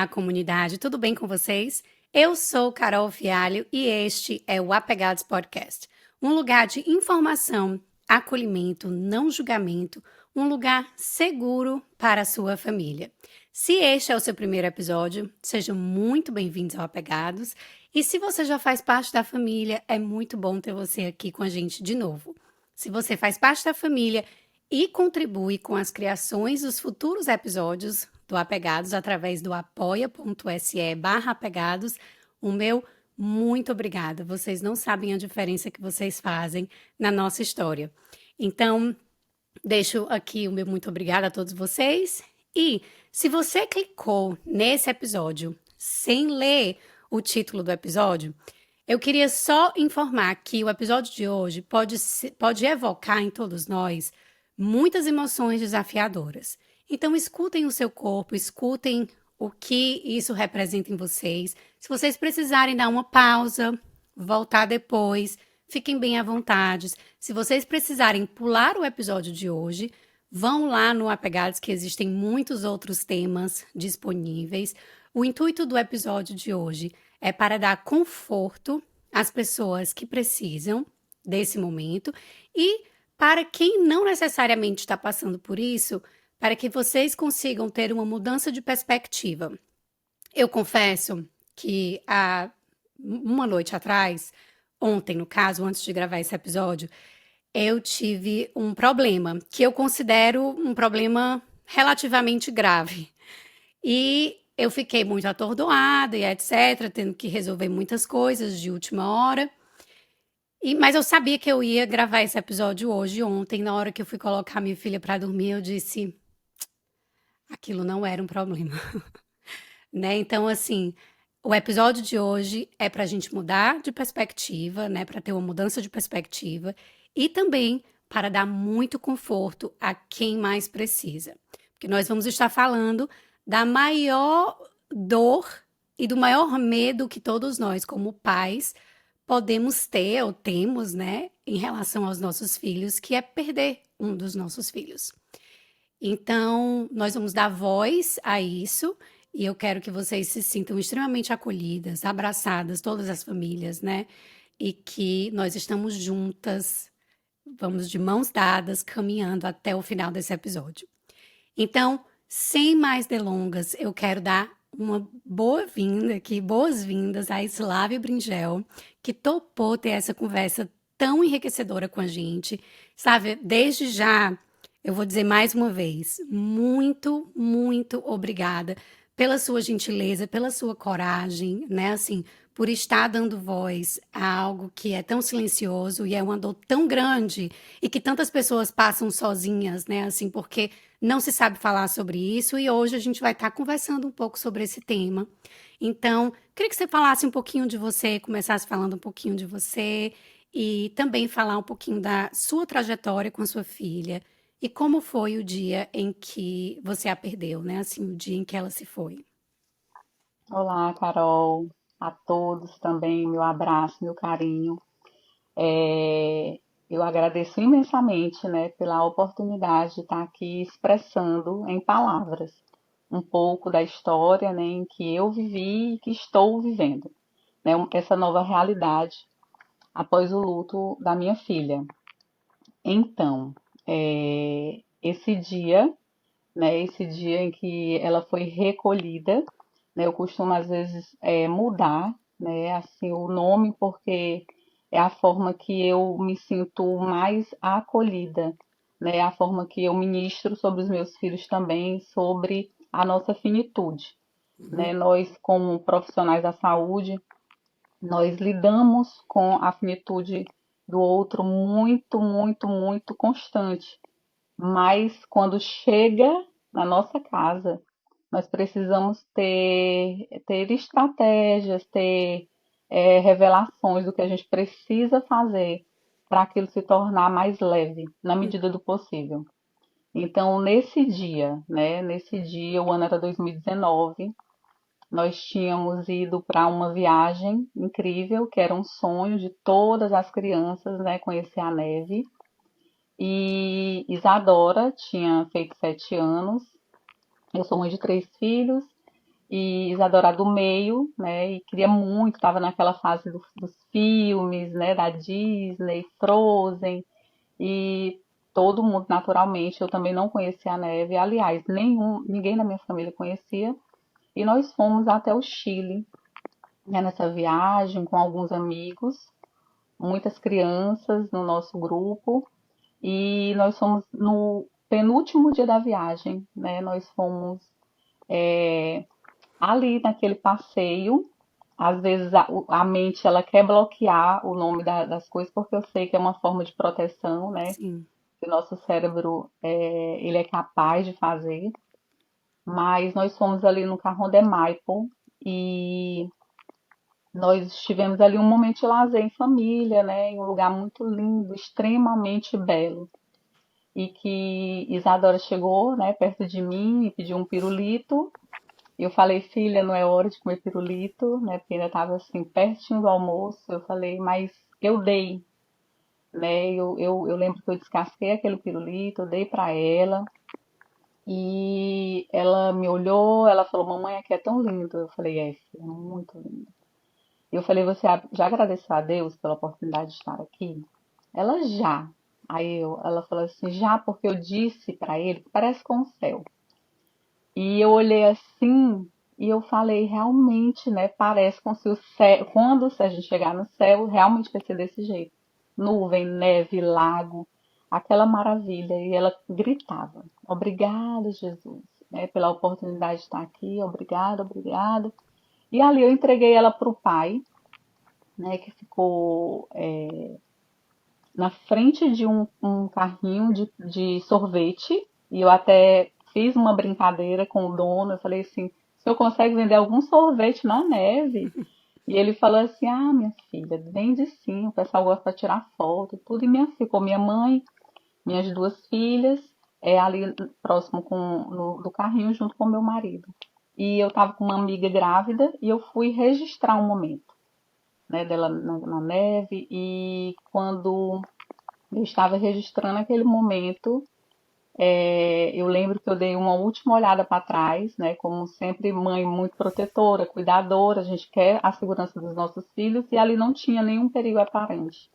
Olá, comunidade, tudo bem com vocês? Eu sou Carol Fialho e este é o Apegados Podcast, um lugar de informação, acolhimento, não julgamento, um lugar seguro para a sua família. Se este é o seu primeiro episódio, sejam muito bem-vindos ao Apegados, e se você já faz parte da família, é muito bom ter você aqui com a gente de novo. Se você faz parte da família e contribui com as criações dos futuros episódios do Apegados através do apoia.se/apegados, o meu muito obrigada. Vocês não sabem a diferença que vocês fazem na nossa história. Então, deixo aqui o meu muito obrigada a todos vocês. E se você clicou nesse episódio sem ler o título do episódio, eu queria só informar que o episódio de hoje pode evocar em todos nós muitas emoções desafiadoras. Então, escutem o seu corpo, escutem o que isso representa em vocês. Se vocês precisarem dar uma pausa, voltar depois, fiquem bem à vontade. Se vocês precisarem pular o episódio de hoje, vão lá no Apegados, que existem muitos outros temas disponíveis. O intuito do episódio de hoje é para dar conforto às pessoas que precisam desse momento e para quem não necessariamente está passando por isso, para que vocês consigam ter uma mudança de perspectiva. Eu confesso que há uma noite atrás, ontem no caso, antes de gravar esse episódio, eu tive um problema que eu considero um problema relativamente grave. E eu fiquei muito atordoada e etc, tendo que resolver muitas coisas de última hora. Mas eu sabia que eu ia gravar esse episódio hoje, ontem, na hora que eu fui colocar minha filha para dormir, eu disse, aquilo não era um problema, né? Então, assim, o episódio de hoje é para a gente mudar de perspectiva, né? Para ter uma mudança de perspectiva e também para dar muito conforto a quem mais precisa. Porque nós vamos estar falando da maior dor e do maior medo que todos nós, como pais, podemos ter ou temos, né, em relação aos nossos filhos, que é perder um dos nossos filhos. Então, nós vamos dar voz a isso e eu quero que vocês se sintam extremamente acolhidas, abraçadas, todas as famílias, né? E que nós estamos juntas, vamos de mãos dadas, caminhando até o final desse episódio. Então, sem mais delongas, eu quero dar uma boa-vinda aqui, boas-vindas a Slávia Bringel, que topou ter essa conversa tão enriquecedora com a gente. Sabe, desde já, eu vou dizer mais uma vez, muito, muito obrigada pela sua gentileza, pela sua coragem, né, assim, por estar dando voz a algo que é tão silencioso e é uma dor tão grande e que tantas pessoas passam sozinhas, né, assim, porque não se sabe falar sobre isso e hoje a gente vai estar conversando um pouco sobre esse tema. Então, queria que você falasse um pouquinho de você, começasse falando um pouquinho de você e também falar um pouquinho da sua trajetória com a sua filha e como foi o dia em que você a perdeu, né? Assim, o dia em que ela se foi. Olá, Carol, a todos também, meu abraço, meu carinho. Eu agradeço imensamente, né, pela oportunidade de estar aqui expressando em palavras um pouco da história, né, em que eu vivi e que estou vivendo, né, essa nova realidade após o luto da minha filha. Então, esse dia, né, esse dia em que ela foi recolhida, né, eu costumo às vezes mudar, né, assim o nome porque é a forma que eu me sinto mais acolhida, né, a forma que eu ministro sobre os meus filhos também, sobre a nossa finitude, Uhum. né? Nós como profissionais da saúde, nós lidamos com a finitude do outro muito, muito, muito constante, mas quando chega na nossa casa, nós precisamos ter estratégias, ter revelações do que a gente precisa fazer para aquilo se tornar mais leve, na medida do possível. Então, nesse dia, né, nesse dia, o ano era 2019, nós tínhamos ido para uma viagem incrível, que era um sonho de todas as crianças, né, conhecer a neve. E Isadora tinha feito 7 anos. Eu sou mãe de 3 filhos e Isadora do meio, né? E queria muito, estava naquela fase dos filmes, né? Da Disney, Frozen, e todo mundo naturalmente. Eu também não conhecia a neve, aliás, ninguém na minha família conhecia. E nós fomos até o Chile, né? Nessa viagem com alguns amigos, muitas crianças no nosso grupo. E nós fomos no penúltimo dia da viagem, né? Nós fomos ali naquele passeio. Às vezes a mente ela quer bloquear o nome das coisas porque eu sei que é uma forma de proteção, né? Sim. Que o nosso cérebro ele é capaz de fazer. Mas nós fomos ali no Cajón de Maipo e nós estivemos ali um momento de lazer em família, né? Em um lugar muito lindo, extremamente belo. E que Isadora chegou, né, perto de mim e pediu um pirulito. E eu falei, filha, não é hora de comer pirulito, né? Porque ainda estava assim, pertinho do almoço. Eu falei, mas eu dei, né? Eu lembro que eu descasquei aquele pirulito, eu dei para ela. E ela me olhou, ela falou, mamãe, aqui é tão lindo. Eu falei, é, filha, é muito lindo. E eu falei, você já agradeceu a Deus pela oportunidade de estar aqui? Ela já. Ela falou assim, já porque eu disse para ele que parece com o céu. E eu olhei assim e eu falei, realmente, né? Parece como se o céu, quando a gente chegar no céu, realmente vai ser desse jeito. Nuvem, neve, lago, aquela maravilha. E ela gritava, obrigada, Jesus, né, pela oportunidade de estar aqui, obrigada, obrigada. E ali eu entreguei ela para o pai, né, que ficou na frente de um carrinho de sorvete. E eu até fiz uma brincadeira com o dono. Eu falei assim: o senhor consegue vender algum sorvete na neve? E ele falou assim: ah, minha filha, vende sim. O pessoal gosta de tirar foto, tudo. E ficou minha mãe, minhas duas filhas, ali próximo do carrinho, junto com meu marido. E eu estava com uma amiga grávida e eu fui registrar um momento, né, dela na neve. E quando eu estava registrando aquele momento. Eu lembro que eu dei uma última olhada para trás, né? Como sempre, mãe muito protetora, cuidadora, a gente quer a segurança dos nossos filhos e ali não tinha nenhum perigo aparente.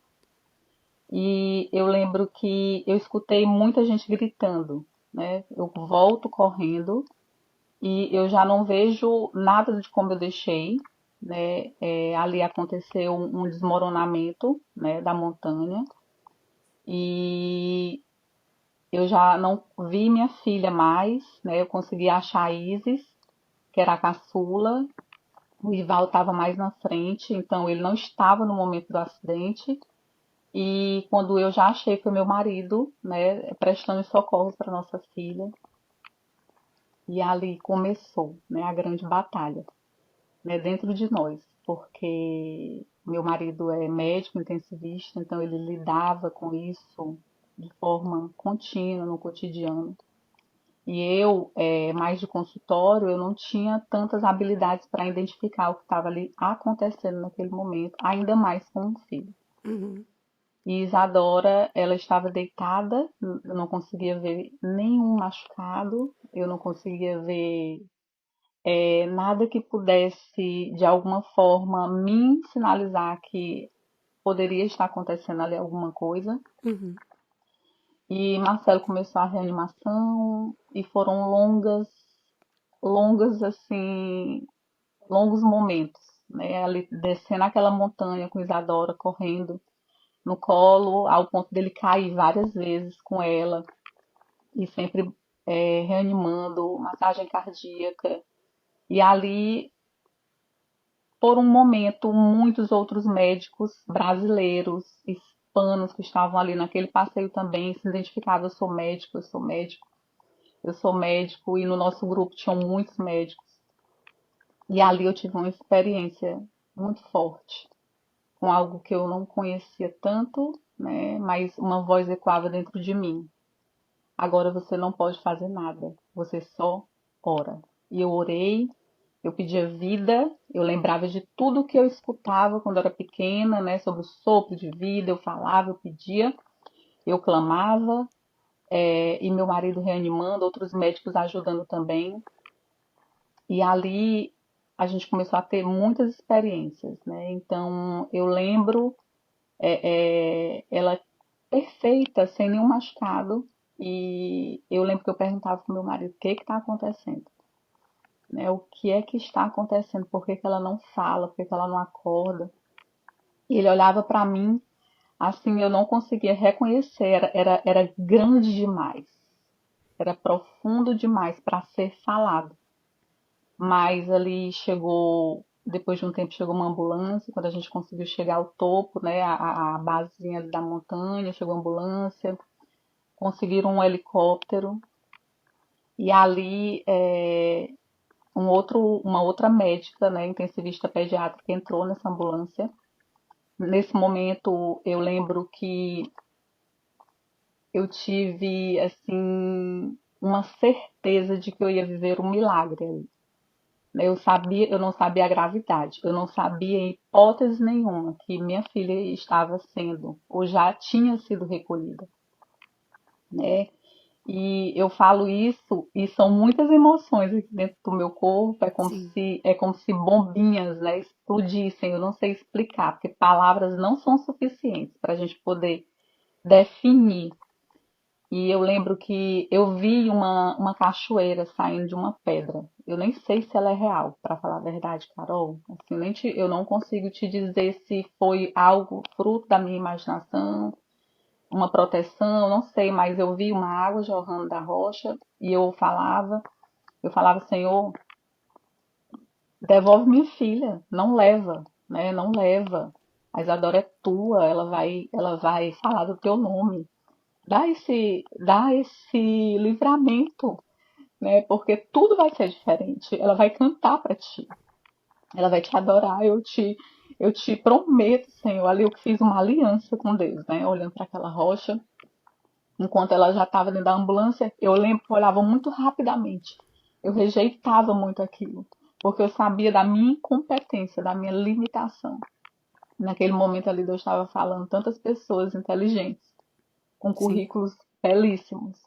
E eu lembro que eu escutei muita gente gritando, né? Eu volto correndo e eu já não vejo nada de como eu deixei, né? Ali aconteceu um desmoronamento, né, da montanha e eu já não vi minha filha mais, né? Eu consegui achar a Isis, que era a caçula. O Ival estava mais na frente, então ele não estava no momento do acidente. E quando eu já achei foi meu marido, né, prestando socorro para nossa filha. E ali começou, né, a grande batalha, né, dentro de nós, porque meu marido é médico intensivista, então ele lidava com isso de forma contínua no cotidiano. E eu, mais de consultório, eu não tinha tantas habilidades para identificar o que estava ali acontecendo naquele momento, ainda mais com um filho. Uhum. E Isadora, ela estava deitada, eu não conseguia ver nenhum machucado, eu não conseguia ver nada que pudesse, de alguma forma, me sinalizar que poderia estar acontecendo ali alguma coisa. Uhum. E Marcelo começou a reanimação e foram longas assim, longos momentos, né? Ali descendo aquela montanha com Isadora correndo no colo, ao ponto dele cair várias vezes com ela e sempre reanimando, massagem cardíaca. E ali, por um momento, muitos outros médicos brasileiros, hispanos que estavam ali naquele passeio também se identificavam, eu sou médico, eu sou médico. Eu sou médico e no nosso grupo tinham muitos médicos. E ali eu tive uma experiência muito forte com algo que eu não conhecia tanto, né? Mas uma voz ecoava dentro de mim. Agora você não pode fazer nada, você só ora. E eu orei, eu pedia vida, eu lembrava de tudo que eu escutava quando eu era pequena, né? Sobre o sopro de vida, eu falava, eu pedia, eu clamava, e meu marido reanimando, outros médicos ajudando também. E ali a gente começou a ter muitas experiências, né? Então eu lembro ela perfeita, sem nenhum machucado. E eu lembro que eu perguntava pro meu marido o que está acontecendo, né? O que é que está acontecendo? Por que que ela não fala? Por que que ela não acorda? E ele olhava para mim, assim, eu não conseguia reconhecer, era grande demais, era profundo demais para ser falado. Mas ali chegou, depois de um tempo chegou uma ambulância, quando a gente conseguiu chegar ao topo, né, a basezinha da montanha, chegou a ambulância, conseguiram um helicóptero e ali uma outra médica, né, intensivista pediátrica entrou nessa ambulância. Nesse momento eu lembro que eu tive assim uma certeza de que eu ia viver um milagre ali. Eu não sabia a gravidade, eu não sabia em hipótese nenhuma que minha filha estava sendo ou já tinha sido recolhida, né? E eu falo isso e são muitas emoções aqui dentro do meu corpo, Sim, é como se bombinhas, né, explodissem. Eu não sei explicar, porque palavras não são suficientes para a gente poder definir. E eu lembro que eu vi uma cachoeira saindo de uma pedra. Eu nem sei se ela é real, para falar a verdade, Carol. Assim, eu não consigo te dizer se foi algo fruto da minha imaginação, uma proteção, não sei, mas eu vi uma água jorrando da rocha e eu falava, Senhor, devolve minha filha, não leva, né? Não leva. A Isadora é tua, ela vai falar do teu nome. Dá esse livramento, né? Porque tudo vai ser diferente. Ela vai cantar para ti, ela vai te adorar. Eu te prometo, Senhor. Ali eu fiz uma aliança com Deus, né? Olhando para aquela rocha, enquanto ela já estava dentro da ambulância, eu lembro que eu olhava muito rapidamente. Eu rejeitava muito aquilo, porque eu sabia da minha incompetência, da minha limitação. Naquele momento ali, Deus estava falando tantas pessoas inteligentes, com sim. currículos belíssimos.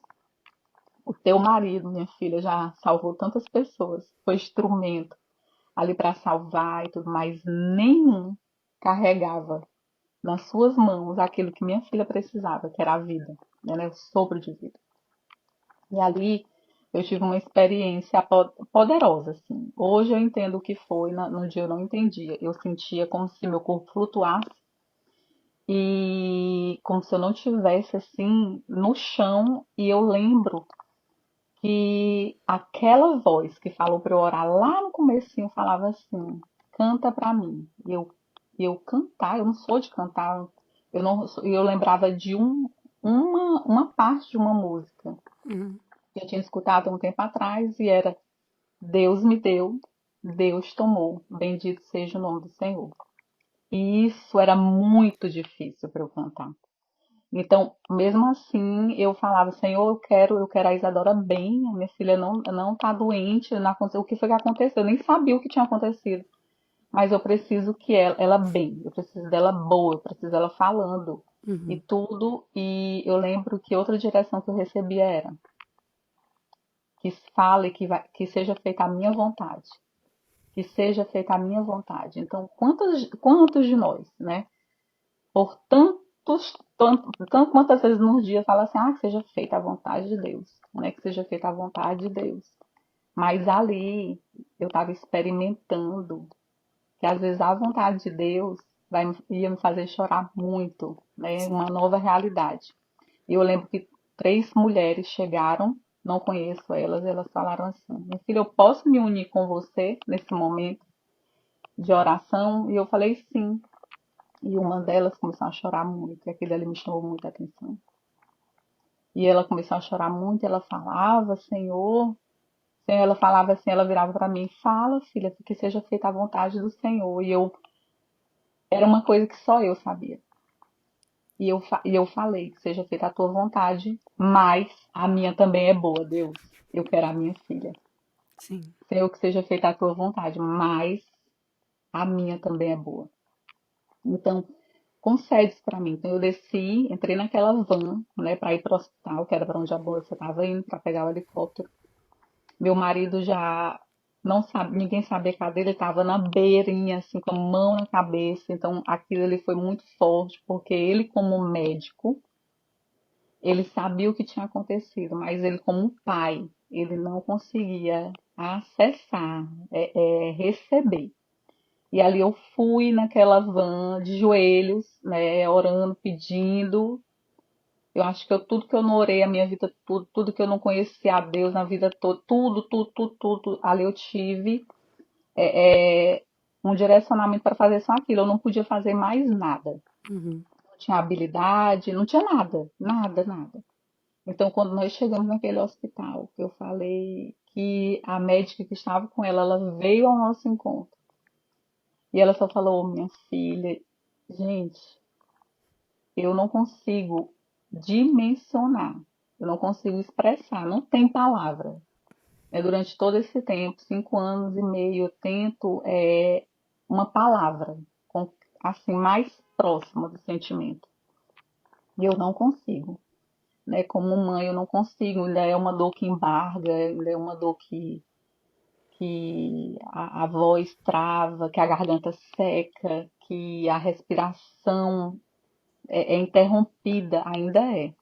O teu marido, minha filha, já salvou tantas pessoas, foi instrumento ali para salvar e tudo, mas nenhum carregava nas suas mãos aquilo que minha filha precisava, que era a vida, né? O sopro de vida. E ali eu tive uma experiência poderosa, assim. Hoje eu entendo o que foi, no dia eu não entendia. Eu sentia como se meu corpo flutuasse e como se eu não tivesse assim no chão. E eu lembro que aquela voz que falou para eu orar lá no comecinho falava assim: canta para mim. E eu cantar, eu não sou de cantar. Eu não, eu lembrava de uma parte de uma música Uhum. que eu tinha escutado há um tempo atrás e era Deus me deu, Deus tomou, bendito seja o nome do Senhor. E isso era muito difícil para eu cantar. Então, mesmo assim, eu falava, Senhor, eu quero a Isadora bem, a minha filha não tá doente, não aconteceu, o que foi que aconteceu? Eu nem sabia o que tinha acontecido, mas eu preciso que ela bem, eu preciso dela boa, eu preciso dela falando e Uhum. tudo. E eu lembro que outra direção que eu recebia era que fale que seja feita a minha vontade, que seja feita a minha vontade. Então, quantos de nós, né? Por quantas vezes no dia fala assim, que seja feita a vontade de Deus, né? Que seja feita a vontade de Deus. Mas ali eu estava experimentando que às vezes a vontade de Deus ia me fazer chorar muito, né? Sim. Uma nova realidade. E eu lembro que três mulheres chegaram, não conheço elas, elas falaram assim: minha filha, eu posso me unir com você nesse momento de oração? E eu falei sim. E uma delas começou a chorar muito, e aquilo ali me chamou muita atenção. E ela começou a chorar muito, e ela falava, Senhor, ela falava assim, ela virava para mim, fala, filha, que seja feita a vontade do Senhor. Era uma coisa que só eu sabia. E eu falei, que seja feita a tua vontade, mas a minha também é boa, Deus. Eu quero a minha filha. Sim. Senhor, que seja feita a tua vontade, mas a minha também é boa. Então, concede para mim. Então, eu desci, entrei naquela van, né, para ir para o hospital, que era para onde a moça estava indo, para pegar o helicóptero. Meu marido já. não sabe, ninguém sabia cadê ele, estava na beirinha, assim, com a mão na cabeça. Então, aquilo ali foi muito forte, porque ele, como médico, ele sabia o que tinha acontecido, mas ele, como pai, ele não conseguia acessar, receber. E ali eu fui naquela van de joelhos, né, orando, pedindo. Eu acho que tudo que eu não orei a minha vida, tudo que eu não conhecia a Deus na vida toda, tudo, ali eu tive um direcionamento para fazer só aquilo. Eu não podia fazer mais nada. Uhum. Não tinha habilidade, não tinha nada, nada. Então, quando nós chegamos naquele hospital, eu falei que a médica que estava com ela veio ao nosso encontro. E ela só falou, minha filha, gente, eu não consigo dimensionar, eu não consigo expressar, não tem palavra. Durante todo esse tempo, 5 anos e meio, eu tento uma palavra assim mais próxima do sentimento. E eu não consigo. Né? Como mãe, eu não consigo. Ainda é uma dor que embarga, ainda é uma dor que a voz trava, que a garganta seca, que a respiração é interrompida, ainda é.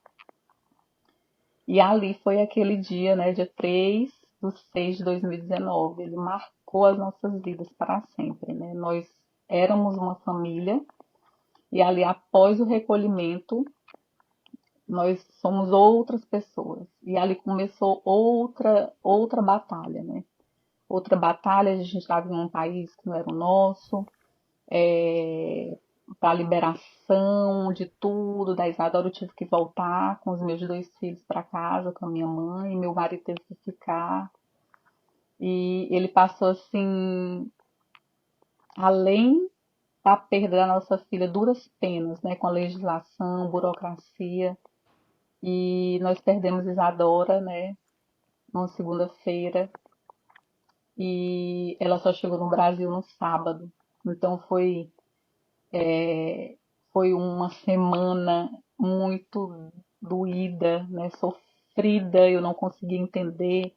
E ali foi aquele dia, né, dia 3/6 de 2019. Ele marcou as nossas vidas para sempre, né? Nós éramos uma família e ali, após o recolhimento, nós somos outras pessoas. E ali começou outra batalha, né? Outra batalha, a gente estava em um país que não era o nosso, para a liberação de tudo, da Isadora eu tive que voltar com os meus 2 filhos para casa, com a minha mãe, meu marido teve que ficar. E ele passou assim, além da perda da nossa filha, duras penas, né, com a legislação, burocracia. E nós perdemos Isadora, né, numa segunda-feira, e ela só chegou no Brasil no sábado. Então foi uma semana muito doída, né, sofrida, eu não conseguia entender.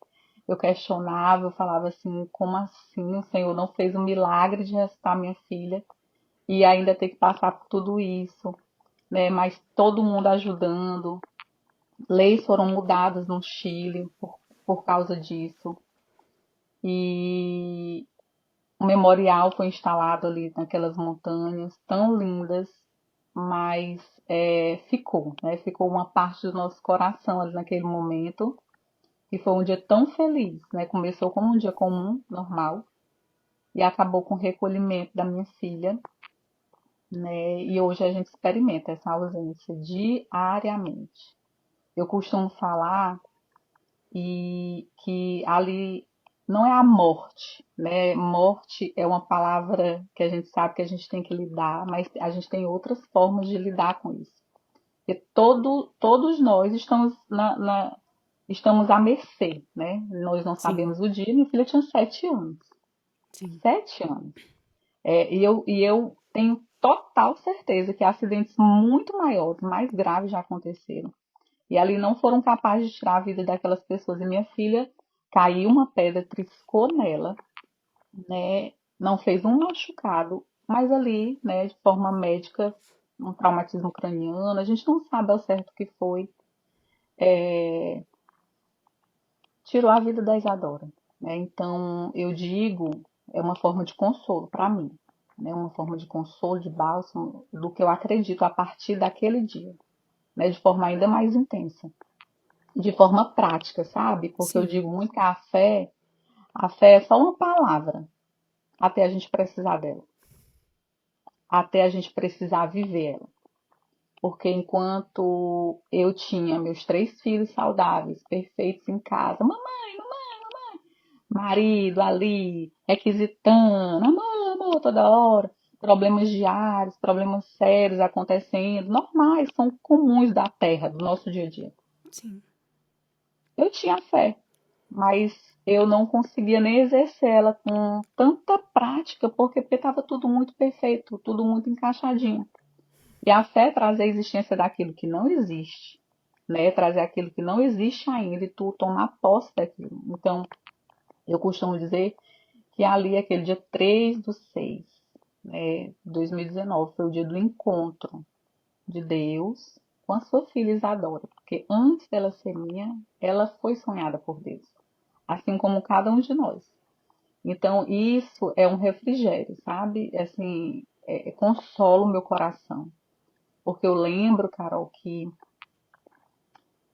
Eu questionava, eu falava assim, como assim o Senhor não fez o milagre de ressuscitar minha filha e ainda ter que passar por tudo isso, né? Mas todo mundo ajudando. Leis foram mudadas no Chile por causa disso. E um memorial foi instalado ali naquelas montanhas tão lindas, mas ficou, né? Ficou uma parte do nosso coração ali naquele momento. E foi um dia tão feliz, né? Começou como um dia comum, normal, e acabou com o recolhimento da minha filha, né? E hoje a gente experimenta essa ausência diariamente. Eu costumo falar que ali não é a morte, né? Morte é uma palavra que a gente sabe que a gente tem que lidar, mas a gente tem outras formas de lidar com isso. Porque todos nós estamos à mercê, né? Nós não Sim, sabemos o dia. Minha filha tinha 7 anos. sim, 7 anos. E eu tenho total certeza que acidentes muito maiores, mais graves já aconteceram. E ali não foram capazes de tirar a vida daquelas pessoas. E minha filha caiu uma pedra, triscou nela, né? Não fez um machucado, mas ali, né, de forma médica, um traumatismo craniano, a gente não sabe ao certo o que foi. Tirou a vida da Isadora, né? Então, eu digo, é uma forma de consolo para mim, né? Uma forma de consolo, de bálsamo, do que eu acredito a partir daquele dia, né? De forma ainda mais intensa, de forma prática, sabe? Porque eu sim, digo muito que a fé é só uma palavra até a gente precisar dela, até a gente precisar viver ela. Porque enquanto eu tinha meus 3 filhos saudáveis, perfeitos em casa, marido ali, requisitando, amor, amor, toda hora, problemas diários, problemas sérios acontecendo, normais, são comuns da terra, do nosso dia a dia. sim, Eu tinha fé, mas eu não conseguia nem exercer ela com tanta prática, porque estava tudo muito perfeito, tudo muito encaixadinho. E a fé traz a existência daquilo que não existe, né? Trazer aquilo que não existe ainda e tu tomar posse daquilo. Então, eu costumo dizer que ali, aquele dia 3/6, né, 2019, foi o dia do encontro de Deus com a sua filha Isadora, porque antes dela ser minha, ela foi sonhada por Deus, assim como cada um de nós. Então, isso é um refrigério, sabe? Assim, consola o meu coração. Porque eu lembro, Carol, que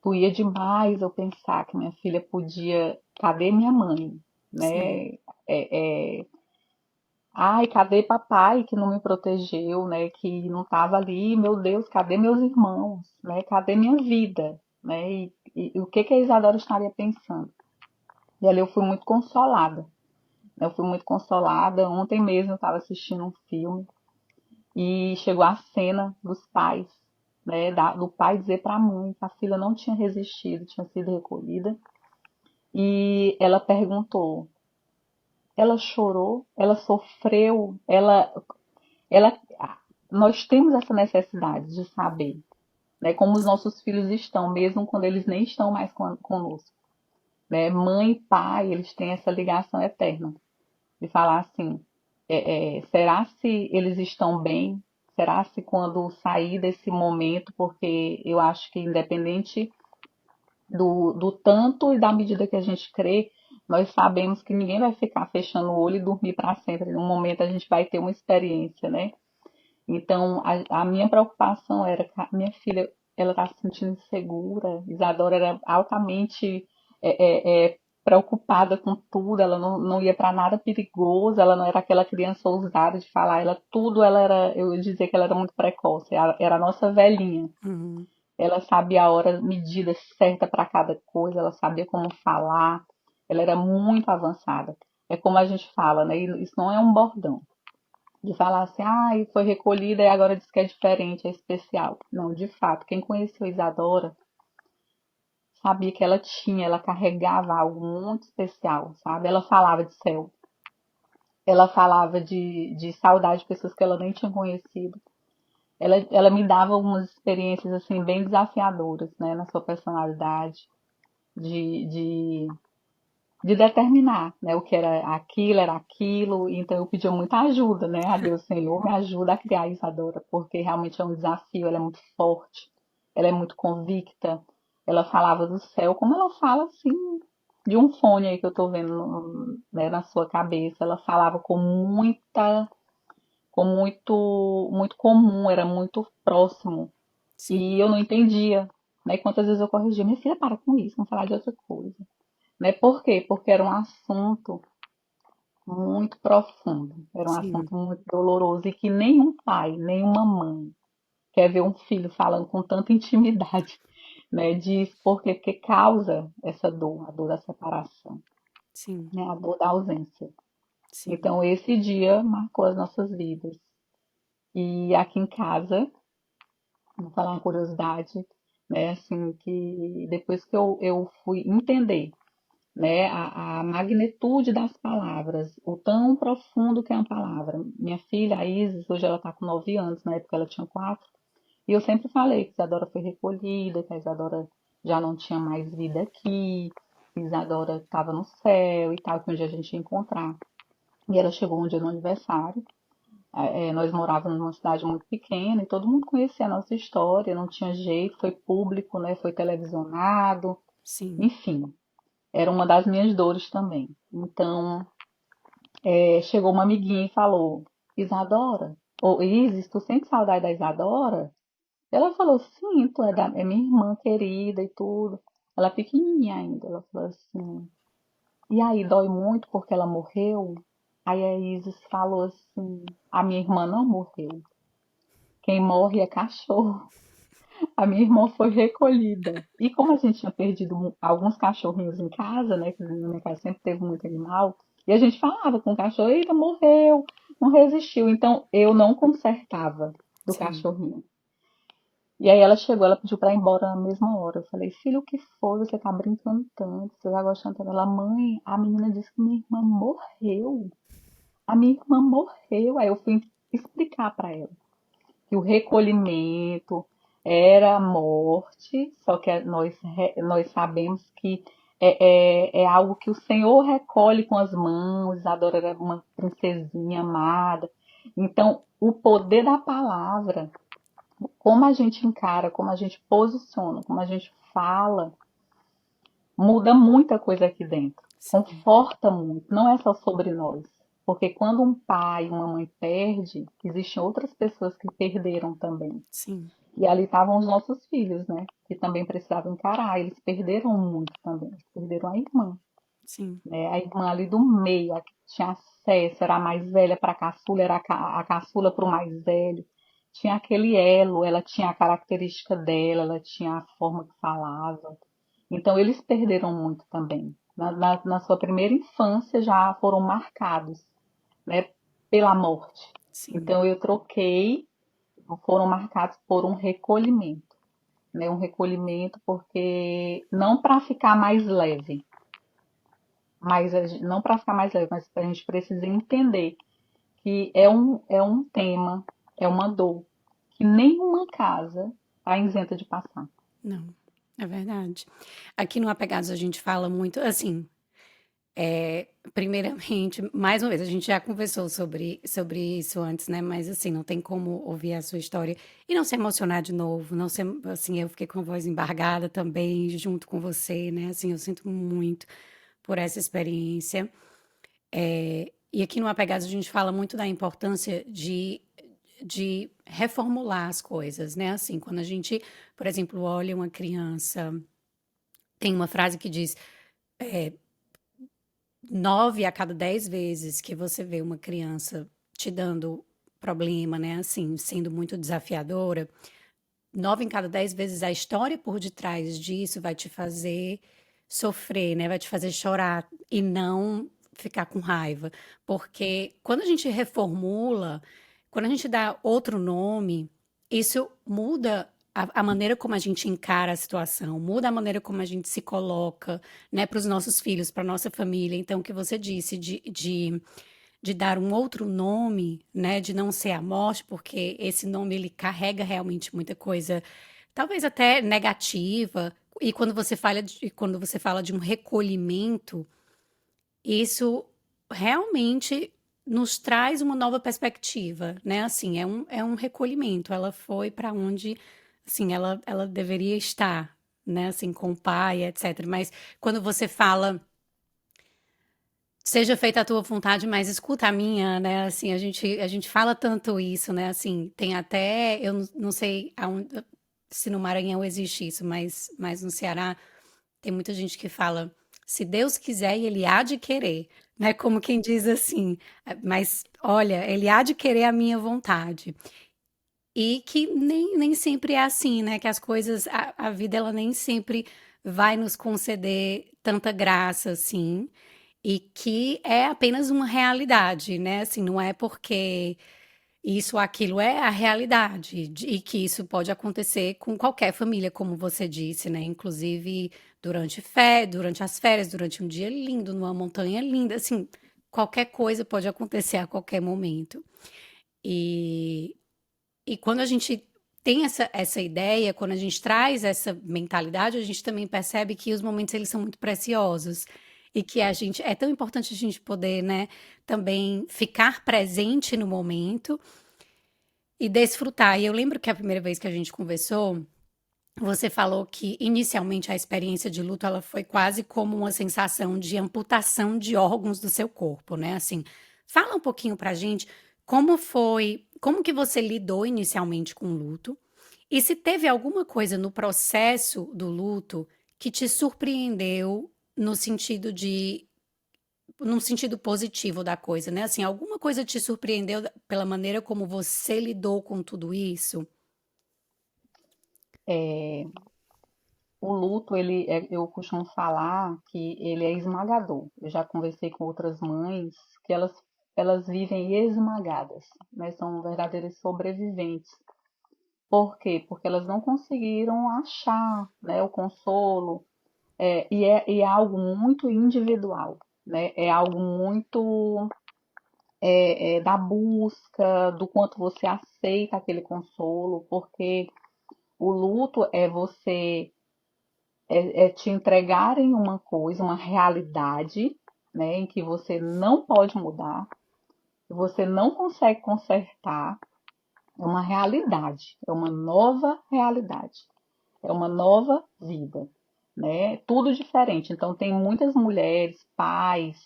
doía demais eu pensar que minha filha podia. Cadê minha mãe? Sim. Né? É, é, Ai, cadê papai que não me protegeu, né? Que não estava ali, meu Deus, cadê meus irmãos, né? Cadê minha vida, né? E o que que a Isadora estaria pensando? E ali eu fui muito consolada, né? Eu fui muito consolada. Ontem mesmo eu estava assistindo um filme e chegou a cena dos pais, né? Do pai dizer para a mãe que a filha não tinha resistido, tinha sido recolhida. E ela perguntou, ela chorou, ela sofreu, ela, nós temos essa necessidade de saber, né, como os nossos filhos estão, mesmo quando eles nem estão mais conosco, né? Mãe e pai, eles têm essa ligação eterna de falar assim, será se eles estão bem? Será se quando sair desse momento, porque eu acho que independente do tanto e da medida que a gente crê, nós sabemos que ninguém vai ficar fechando o olho e dormir para sempre. Num momento a gente vai ter uma experiência, né? Então, a minha preocupação era que a minha filha, ela estava se sentindo insegura. Isadora era altamente preocupada com tudo. Ela não ia para nada perigoso. Ela não era aquela criança ousada de falar. Ela tudo, ela era, eu ia dizer que ela era muito precoce. Era a nossa velhinha. Uhum. Ela sabia a hora, medida certa para cada coisa. Ela sabia como falar. Ela era muito avançada. É como a gente fala, né? Isso não é um bordão de falar assim, ah, foi recolhida e agora diz que é diferente, é especial. Não, de fato, quem conheceu Isadora sabia que ela carregava algo muito especial, sabe? Ela falava de céu, ela falava de saudade de pessoas que ela nem tinha conhecido. Ela me dava algumas experiências, assim, bem desafiadoras, né, na sua personalidade, de, de de determinar, né, o que era aquilo, então eu pedia muita ajuda, né, a Deus, Senhor, me ajuda a criar a Isadora, porque realmente é um desafio, ela é muito forte, ela é muito convicta, ela falava do céu, como ela fala, assim, de um fone aí que eu tô vendo, né, na sua cabeça, ela falava muito comum, era muito próximo, Sim. e eu não entendia, né, quantas vezes eu corrigia, minha filha, para com isso, vamos falar de outra coisa, né? Por quê? Porque era um assunto muito profundo, era um Sim. assunto muito doloroso e que nenhum pai, nenhuma mãe quer ver um filho falando com tanta intimidade, né? Diz porque que causa essa dor, a dor da separação, Sim. né? A dor da ausência. Sim. Então esse dia marcou as nossas vidas. E aqui em casa, vou falar uma curiosidade, né? Assim, que depois que eu fui entender, né, a magnitude das palavras, o tão profundo que é uma palavra. Minha filha, a Isis, hoje ela está com 9 anos, na época ela tinha 4, e eu sempre falei que Isadora foi recolhida, que a Isadora já não tinha mais vida aqui, que Isadora estava no céu e tal, que um dia a gente ia encontrar. E ela chegou um dia no aniversário, nós morávamos numa cidade muito pequena e todo mundo conhecia a nossa história, não tinha jeito, foi público, né, foi televisionado, Sim. enfim, era uma das minhas dores também. Então, chegou uma amiguinha e falou: Isadora, ou Isis, tu sente saudade da Isadora? Ela falou: Sinto, é minha irmã querida e tudo. Ela é pequenininha ainda. Ela falou assim: E aí, dói muito porque ela morreu? Aí a Isis falou assim: A minha irmã não morreu. Quem morre é cachorro. A minha irmã foi recolhida. E como a gente tinha perdido alguns cachorrinhos em casa, né? Que na minha casa sempre teve muito animal. E a gente falava com o cachorro, eita, morreu, não resistiu. Então eu não consertava do Sim. cachorrinho. E aí ela chegou, ela pediu pra ir embora na mesma hora. Eu falei, filho, o que foi? Você tá brincando tanto, você tá gostando tanto. Ela, mãe, a menina disse que minha irmã morreu. A minha irmã morreu. Aí eu fui explicar pra ela que o recolhimento era a morte, só que nós sabemos que é algo que o Senhor recolhe com as mãos. Isadora era uma princesinha amada. Então, o poder da palavra, como a gente encara, como a gente posiciona, como a gente fala, muda muita coisa aqui dentro. Sim, Conforta muito. Não é só sobre nós. Porque quando um pai, uma mãe perde, existem outras pessoas que perderam também. sim, E ali estavam os nossos filhos, né? Que também precisavam encarar. Eles perderam muito também. Eles perderam a irmã, sim, né? A irmã ali do meio, a que tinha acesso, era a mais velha para a caçula, era a caçula para o mais velho. Tinha aquele elo, ela tinha a característica dela, ela tinha a forma que falava. Então eles perderam muito também. Na sua primeira infância já foram marcados, né, pela morte. sim. Então eu troquei, foram marcados por um recolhimento, né, um recolhimento porque não para ficar mais leve, mas não para ficar mais leve, mas a gente precisa entender que é um tema, é uma dor que nenhuma casa está isenta de passar. Não, é verdade. Aqui no Apegados a gente fala muito, assim, primeiramente, mais uma vez, a gente já conversou sobre isso antes, né? Mas assim, não tem como ouvir a sua história e não se emocionar de novo, não ser, assim, eu fiquei com a voz embargada também, junto com você, né? Assim, eu sinto muito por essa experiência. E aqui no Apegados a gente fala muito da importância de reformular as coisas, né? Assim, quando a gente, por exemplo, olha uma criança, tem uma frase que diz: 9 a cada 10 vezes que você vê uma criança te dando problema, né? Assim, sendo muito desafiadora, 9 em cada 10 vezes a história por detrás disso vai te fazer sofrer, né? Vai te fazer chorar e não ficar com raiva. Porque quando a gente reformula, quando a gente dá outro nome, isso muda a maneira como a gente encara a situação, muda a maneira como a gente se coloca, né, para os nossos filhos, para nossa família. Então, o que você disse de dar um outro nome, né, de não ser a morte, porque esse nome ele carrega realmente muita coisa, talvez até negativa. E quando você fala de um recolhimento, isso realmente nos traz uma nova perspectiva, né? Assim, é um recolhimento. Ela foi para onde, assim, ela deveria estar, né? Assim, com o pai, etc. Mas quando você fala seja feita a tua vontade, mas escuta a minha, né? Assim, a gente fala tanto isso, né? Assim, tem até, eu não sei se no Maranhão existe isso, mas no Ceará tem muita gente que fala, se Deus quiser, ele há de querer, né? Como quem diz assim, mas olha, ele há de querer a minha vontade. E que nem sempre é assim, né? Que as coisas, a vida, ela nem sempre vai nos conceder tanta graça assim e que é apenas uma realidade, né? Assim, não é porque isso ou aquilo é a realidade, e que isso pode acontecer com qualquer família, como você disse, né? Inclusive durante as férias, durante um dia lindo, numa montanha linda, assim, qualquer coisa pode acontecer a qualquer momento. E, e quando a gente tem essa ideia, quando a gente traz essa mentalidade, a gente também percebe que os momentos eles são muito preciosos e que a gente é tão importante a gente poder, né, também ficar presente no momento e desfrutar. E eu lembro que a primeira vez que a gente conversou, você falou que inicialmente a experiência de luto ela foi quase como uma sensação de amputação de órgãos do seu corpo, né? Assim, fala um pouquinho pra gente como foi, como que você lidou inicialmente com o luto e se teve alguma coisa no processo do luto que te surpreendeu no sentido de num sentido positivo da coisa, né? Assim, alguma coisa te surpreendeu pela maneira como você lidou com tudo isso? É, o luto, eu costumo falar que ele é esmagador. Eu já conversei com outras mães que elas vivem esmagadas, né? São verdadeiras sobreviventes. Por quê? Porque elas não conseguiram achar, né, o consolo. E é algo muito individual, né? É algo muito da busca, do quanto você aceita aquele consolo, porque o luto é você é te entregarem uma coisa, uma realidade, né, em que você não pode mudar, que você não consegue consertar, é uma realidade, é uma nova realidade, é uma nova vida, né? Tudo diferente. Então tem muitas mulheres, pais,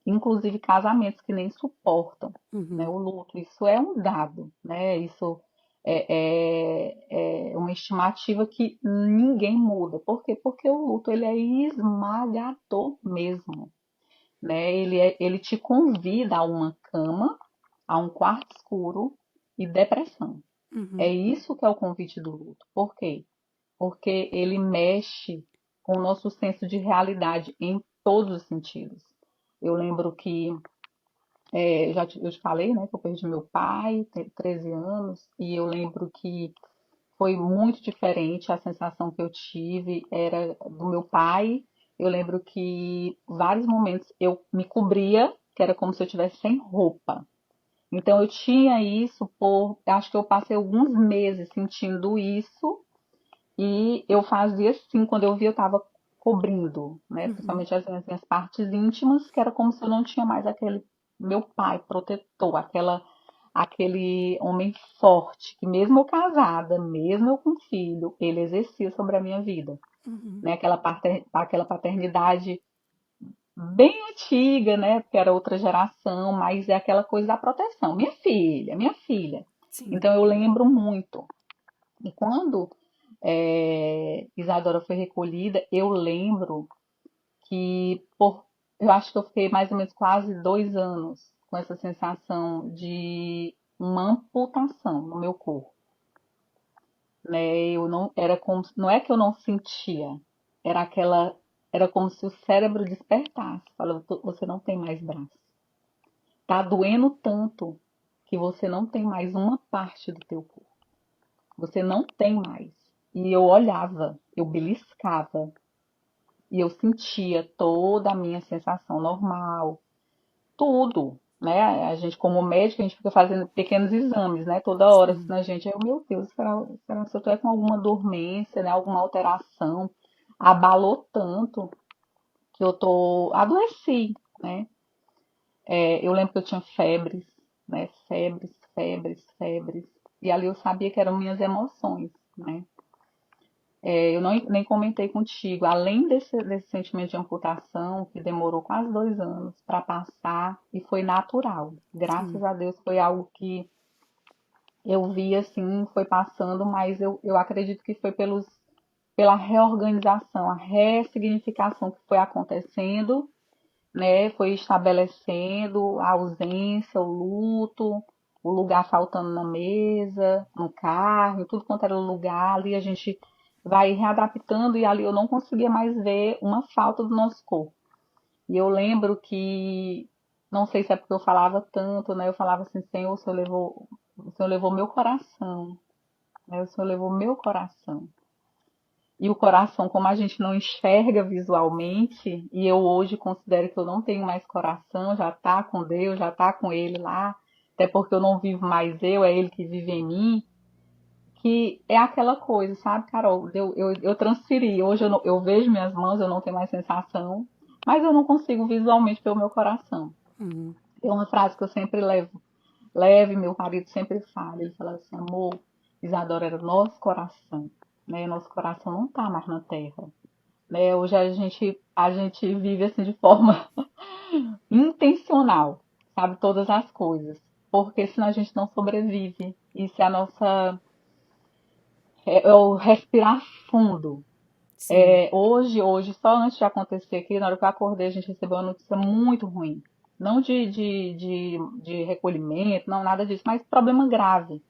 inclusive casamentos que nem suportam, né, Uhum. o luto. Isso é um dado, né? Isso é uma estimativa que ninguém muda. Por quê? Porque o luto ele é esmagador mesmo, né? Ele te convida a uma cama, a um quarto escuro e depressão. É Uhum. isso que é o convite do luto. Por quê? Porque ele mexe com o nosso senso de realidade em todos os sentidos. Eu lembro que, eu te falei, né, que eu perdi meu pai, tenho 13 anos, e eu lembro que foi muito diferente a sensação que eu tive, era do meu pai. Eu lembro que vários momentos eu me cobria, que era como se eu estivesse sem roupa. Então eu tinha isso acho que eu passei alguns meses sentindo isso e eu fazia assim, quando eu via eu estava cobrindo, né? Uhum. Principalmente as minhas partes íntimas, que era como se eu não tinha mais aquele meu pai protetor, aquele homem forte, que mesmo eu casada, mesmo eu com filho, ele exercia sobre a minha vida, Uhum. né? Aquela paternidade bem antiga, né? Porque era outra geração, mas é aquela coisa da proteção. Minha filha, minha filha. Sim. Então eu lembro muito. E quando Isadora foi recolhida, eu lembro que eu acho que eu fiquei mais ou menos quase 2 anos com essa sensação de uma amputação no meu corpo, né? Eu não era como, não é que eu não sentia, era aquela, era como se o cérebro despertasse, falando, você não tem mais braço. Tá doendo tanto que você não tem mais uma parte do teu corpo. Você não tem mais. E eu olhava, eu beliscava, e eu sentia toda a minha sensação normal, tudo, né? A gente, como médico, a gente fica fazendo pequenos exames, né? Toda hora, assim, Sim. na gente. Aí, meu Deus, será que eu tô com alguma dormência, né? Alguma alteração? Abalou tanto que adoeci, né? Eu lembro que eu tinha febres, né? Febres, febres, febres. E ali eu sabia que eram minhas emoções, né? Eu não, nem comentei contigo, além desse sentimento de amputação, que demorou quase 2 anos para passar, e foi natural. Graças Sim. a Deus foi algo que eu vi assim, foi passando, mas eu acredito que foi pela reorganização, a ressignificação que foi acontecendo, né? Foi estabelecendo a ausência, o luto, o lugar faltando na mesa, no carro, tudo quanto era lugar, ali a gente vai readaptando e ali eu não conseguia mais ver uma falta do nosso corpo. E eu lembro que, não sei se é porque eu falava tanto, né? Eu falava assim, Senhor, o Senhor levou meu coração, né? O Senhor levou meu coração. E o coração, como a gente não enxerga visualmente, e eu hoje considero que eu não tenho mais coração, já tá com Deus, já tá com Ele lá, até porque eu não vivo mais eu, é Ele que vive em mim, que é aquela coisa, sabe, Carol? Eu transferi, hoje eu vejo minhas mãos, eu não tenho mais sensação, mas eu não consigo visualmente ver o meu coração. Uhum. Tem uma frase que eu sempre levo, e meu marido sempre fala, ele fala assim, amor, Isadora era nosso coração, né? Nosso coração não tá mais na terra, né? Hoje a gente vive assim de forma intencional, sabe, todas as coisas, porque senão a gente não sobrevive. Isso é a nossa, é o respirar fundo. Sim. Hoje, só antes de acontecer aqui, na hora que eu acordei, a gente recebeu uma notícia muito ruim. Não de recolhimento, não, nada disso, mas problema grave.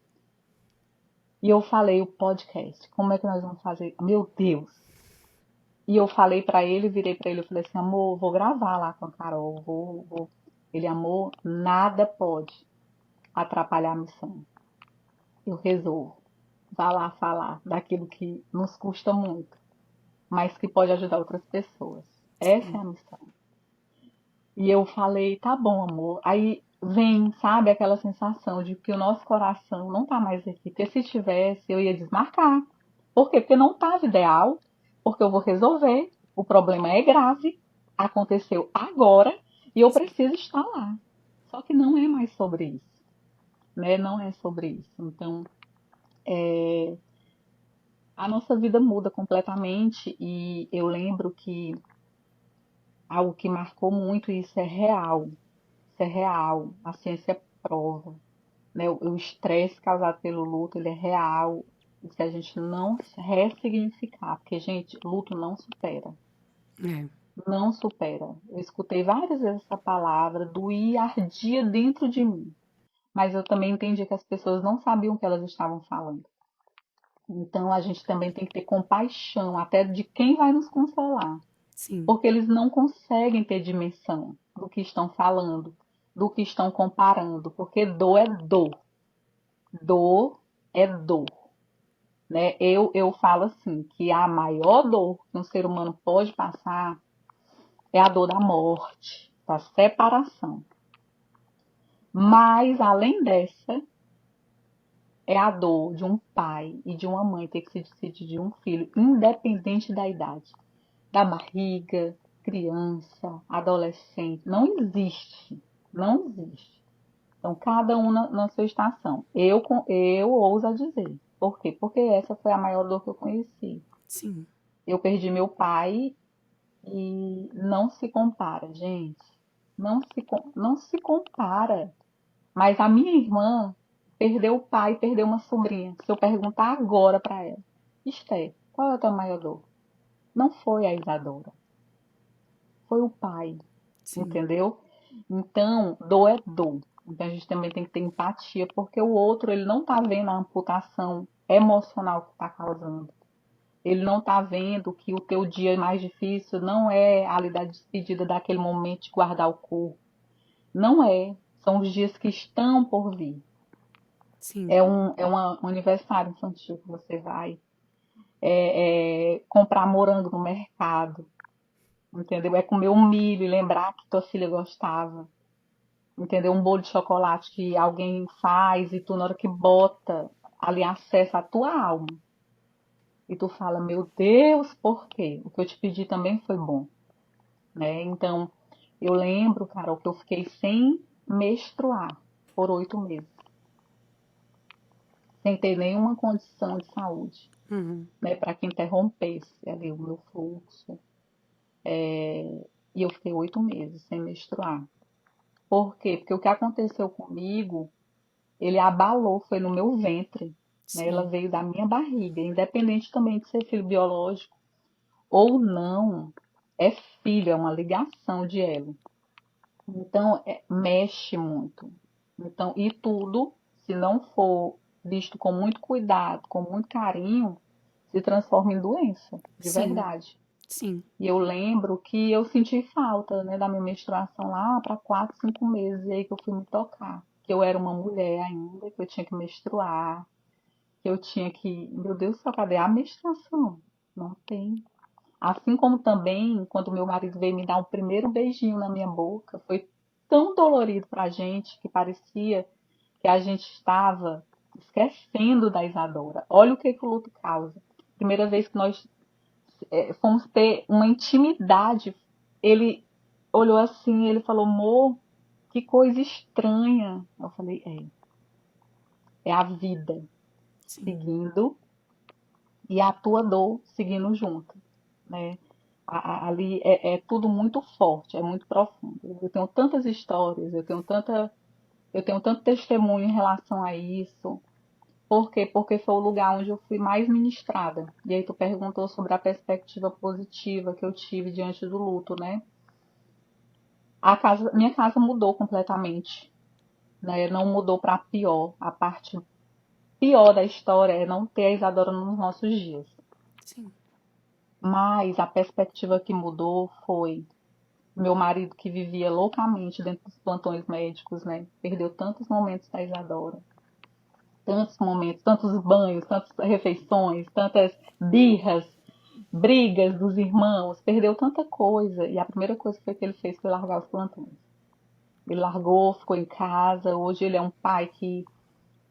E eu falei, o podcast, como é que nós vamos fazer? Meu Deus! E eu falei pra ele, virei pra ele, eu falei assim, amor, vou gravar lá com a Carol, vou. Ele, amor, nada pode atrapalhar a missão. Eu resolvo. Vá lá falar daquilo que nos custa muito, mas que pode ajudar outras pessoas. Essa é Sim. a missão. E eu falei, tá bom, amor. Aí vem, sabe, aquela sensação de que o nosso coração não tá mais aqui. Porque se tivesse, eu ia desmarcar. Por quê? Porque não tava ideal. porque eu vou resolver, o problema é grave, aconteceu agora e eu Sim. preciso estar lá. Só que não é mais sobre isso, né? Não é sobre isso. Então, a nossa vida muda completamente e eu lembro que algo que marcou muito, e isso é real, a ciência prova, né? O estresse causado pelo luto, ele é real, e se a gente não ressignificar, porque, gente, luto não supera, É. não supera. Eu escutei várias vezes essa palavra, doía, ardia dentro de mim, mas eu também entendi que as pessoas não sabiam o que elas estavam falando. Então a gente também tem que ter compaixão até de quem vai nos consolar, Sim. porque eles não conseguem ter dimensão do que estão falando, do que estão comparando, porque dor é dor, dor é dor, né? Eu falo assim, que a maior dor que um ser humano pode passar é a dor da morte, da separação. Mas, além dessa, é a dor de um pai e de uma mãe ter que se decidir de um filho, independente da idade, da barriga, criança, adolescente. Não existe. Não existe. Então, cada um na sua estação. Eu ouso dizer. Por quê? Porque essa foi a maior dor que eu conheci. Sim. Eu perdi meu pai e não se compara, gente. Não se compara. Mas a minha irmã perdeu o pai, perdeu uma sobrinha. Se eu perguntar agora para ela, Esté, qual é a tua maior dor? Não foi a Isadora, foi o pai, Sim. entendeu? Então, dor é dor. Então a gente também tem que ter empatia, porque o outro ele não está vendo a amputação emocional que está causando. Ele não está vendo que o teu dia mais difícil não é ali da despedida daquele momento de guardar o corpo. Não é. São os dias que estão por vir. Sim. É um aniversário infantil que você vai comprar morango no mercado, entendeu? É comer um milho e lembrar que tua filha gostava, entendeu? Um bolo de chocolate que alguém faz e tu, na hora que bota, ali acessa a tua alma. E tu fala, meu Deus, por quê? O que eu te pedi também foi bom, né? Então, eu lembro, Carol, que eu fiquei sem menstruar por 8 meses, sem ter nenhuma condição de saúde, Uhum. né, para que interrompesse ali o meu fluxo. E eu fiquei 8 meses sem menstruar. Por quê? Porque o que aconteceu comigo, ele abalou, foi no meu ventre. Né? Ela Sim. veio da minha barriga, independente também de ser filho biológico ou não, é filho, é uma ligação de elo. Então, mexe muito. Então, e tudo, se não for visto com muito cuidado, com muito carinho, se transforma em doença, de Sim. verdade. Sim. E eu lembro que eu senti falta, né, da minha menstruação lá para 4, 5 meses, e aí que eu fui me tocar. Que eu era uma mulher ainda, que eu tinha que menstruar, que eu tinha que. Meu Deus do céu, cadê a menstruação? Não tem. Assim como também, quando meu marido veio me dar um primeiro beijinho na minha boca, foi tão dolorido pra gente que parecia que a gente estava esquecendo da Isadora. Olha o que, que o luto causa. Primeira vez que nós fomos ter uma intimidade. Ele olhou assim, ele falou, amor, que coisa estranha. Eu falei, é a vida Sim. seguindo e a tua dor seguindo junto, né? Ali é tudo muito forte, é muito profundo. Eu tenho tantas histórias, eu tenho tanto testemunho em relação a isso. Por quê? Porque foi o lugar onde eu fui mais ministrada. E aí tu perguntou sobre a perspectiva positiva que eu tive diante do luto, né? Minha casa mudou completamente, né? Não mudou para pior. A parte pior da história é não ter a Isadora nos nossos dias. Sim. Mas a perspectiva que mudou foi meu marido que vivia loucamente dentro dos plantões médicos, né? Perdeu tantos momentos da Isadora, tantos momentos, tantos banhos, tantas refeições, tantas birras, brigas dos irmãos, perdeu tanta coisa. E a primeira coisa que ele fez foi largar os plantões. Ele largou, ficou em casa. Hoje ele é um pai que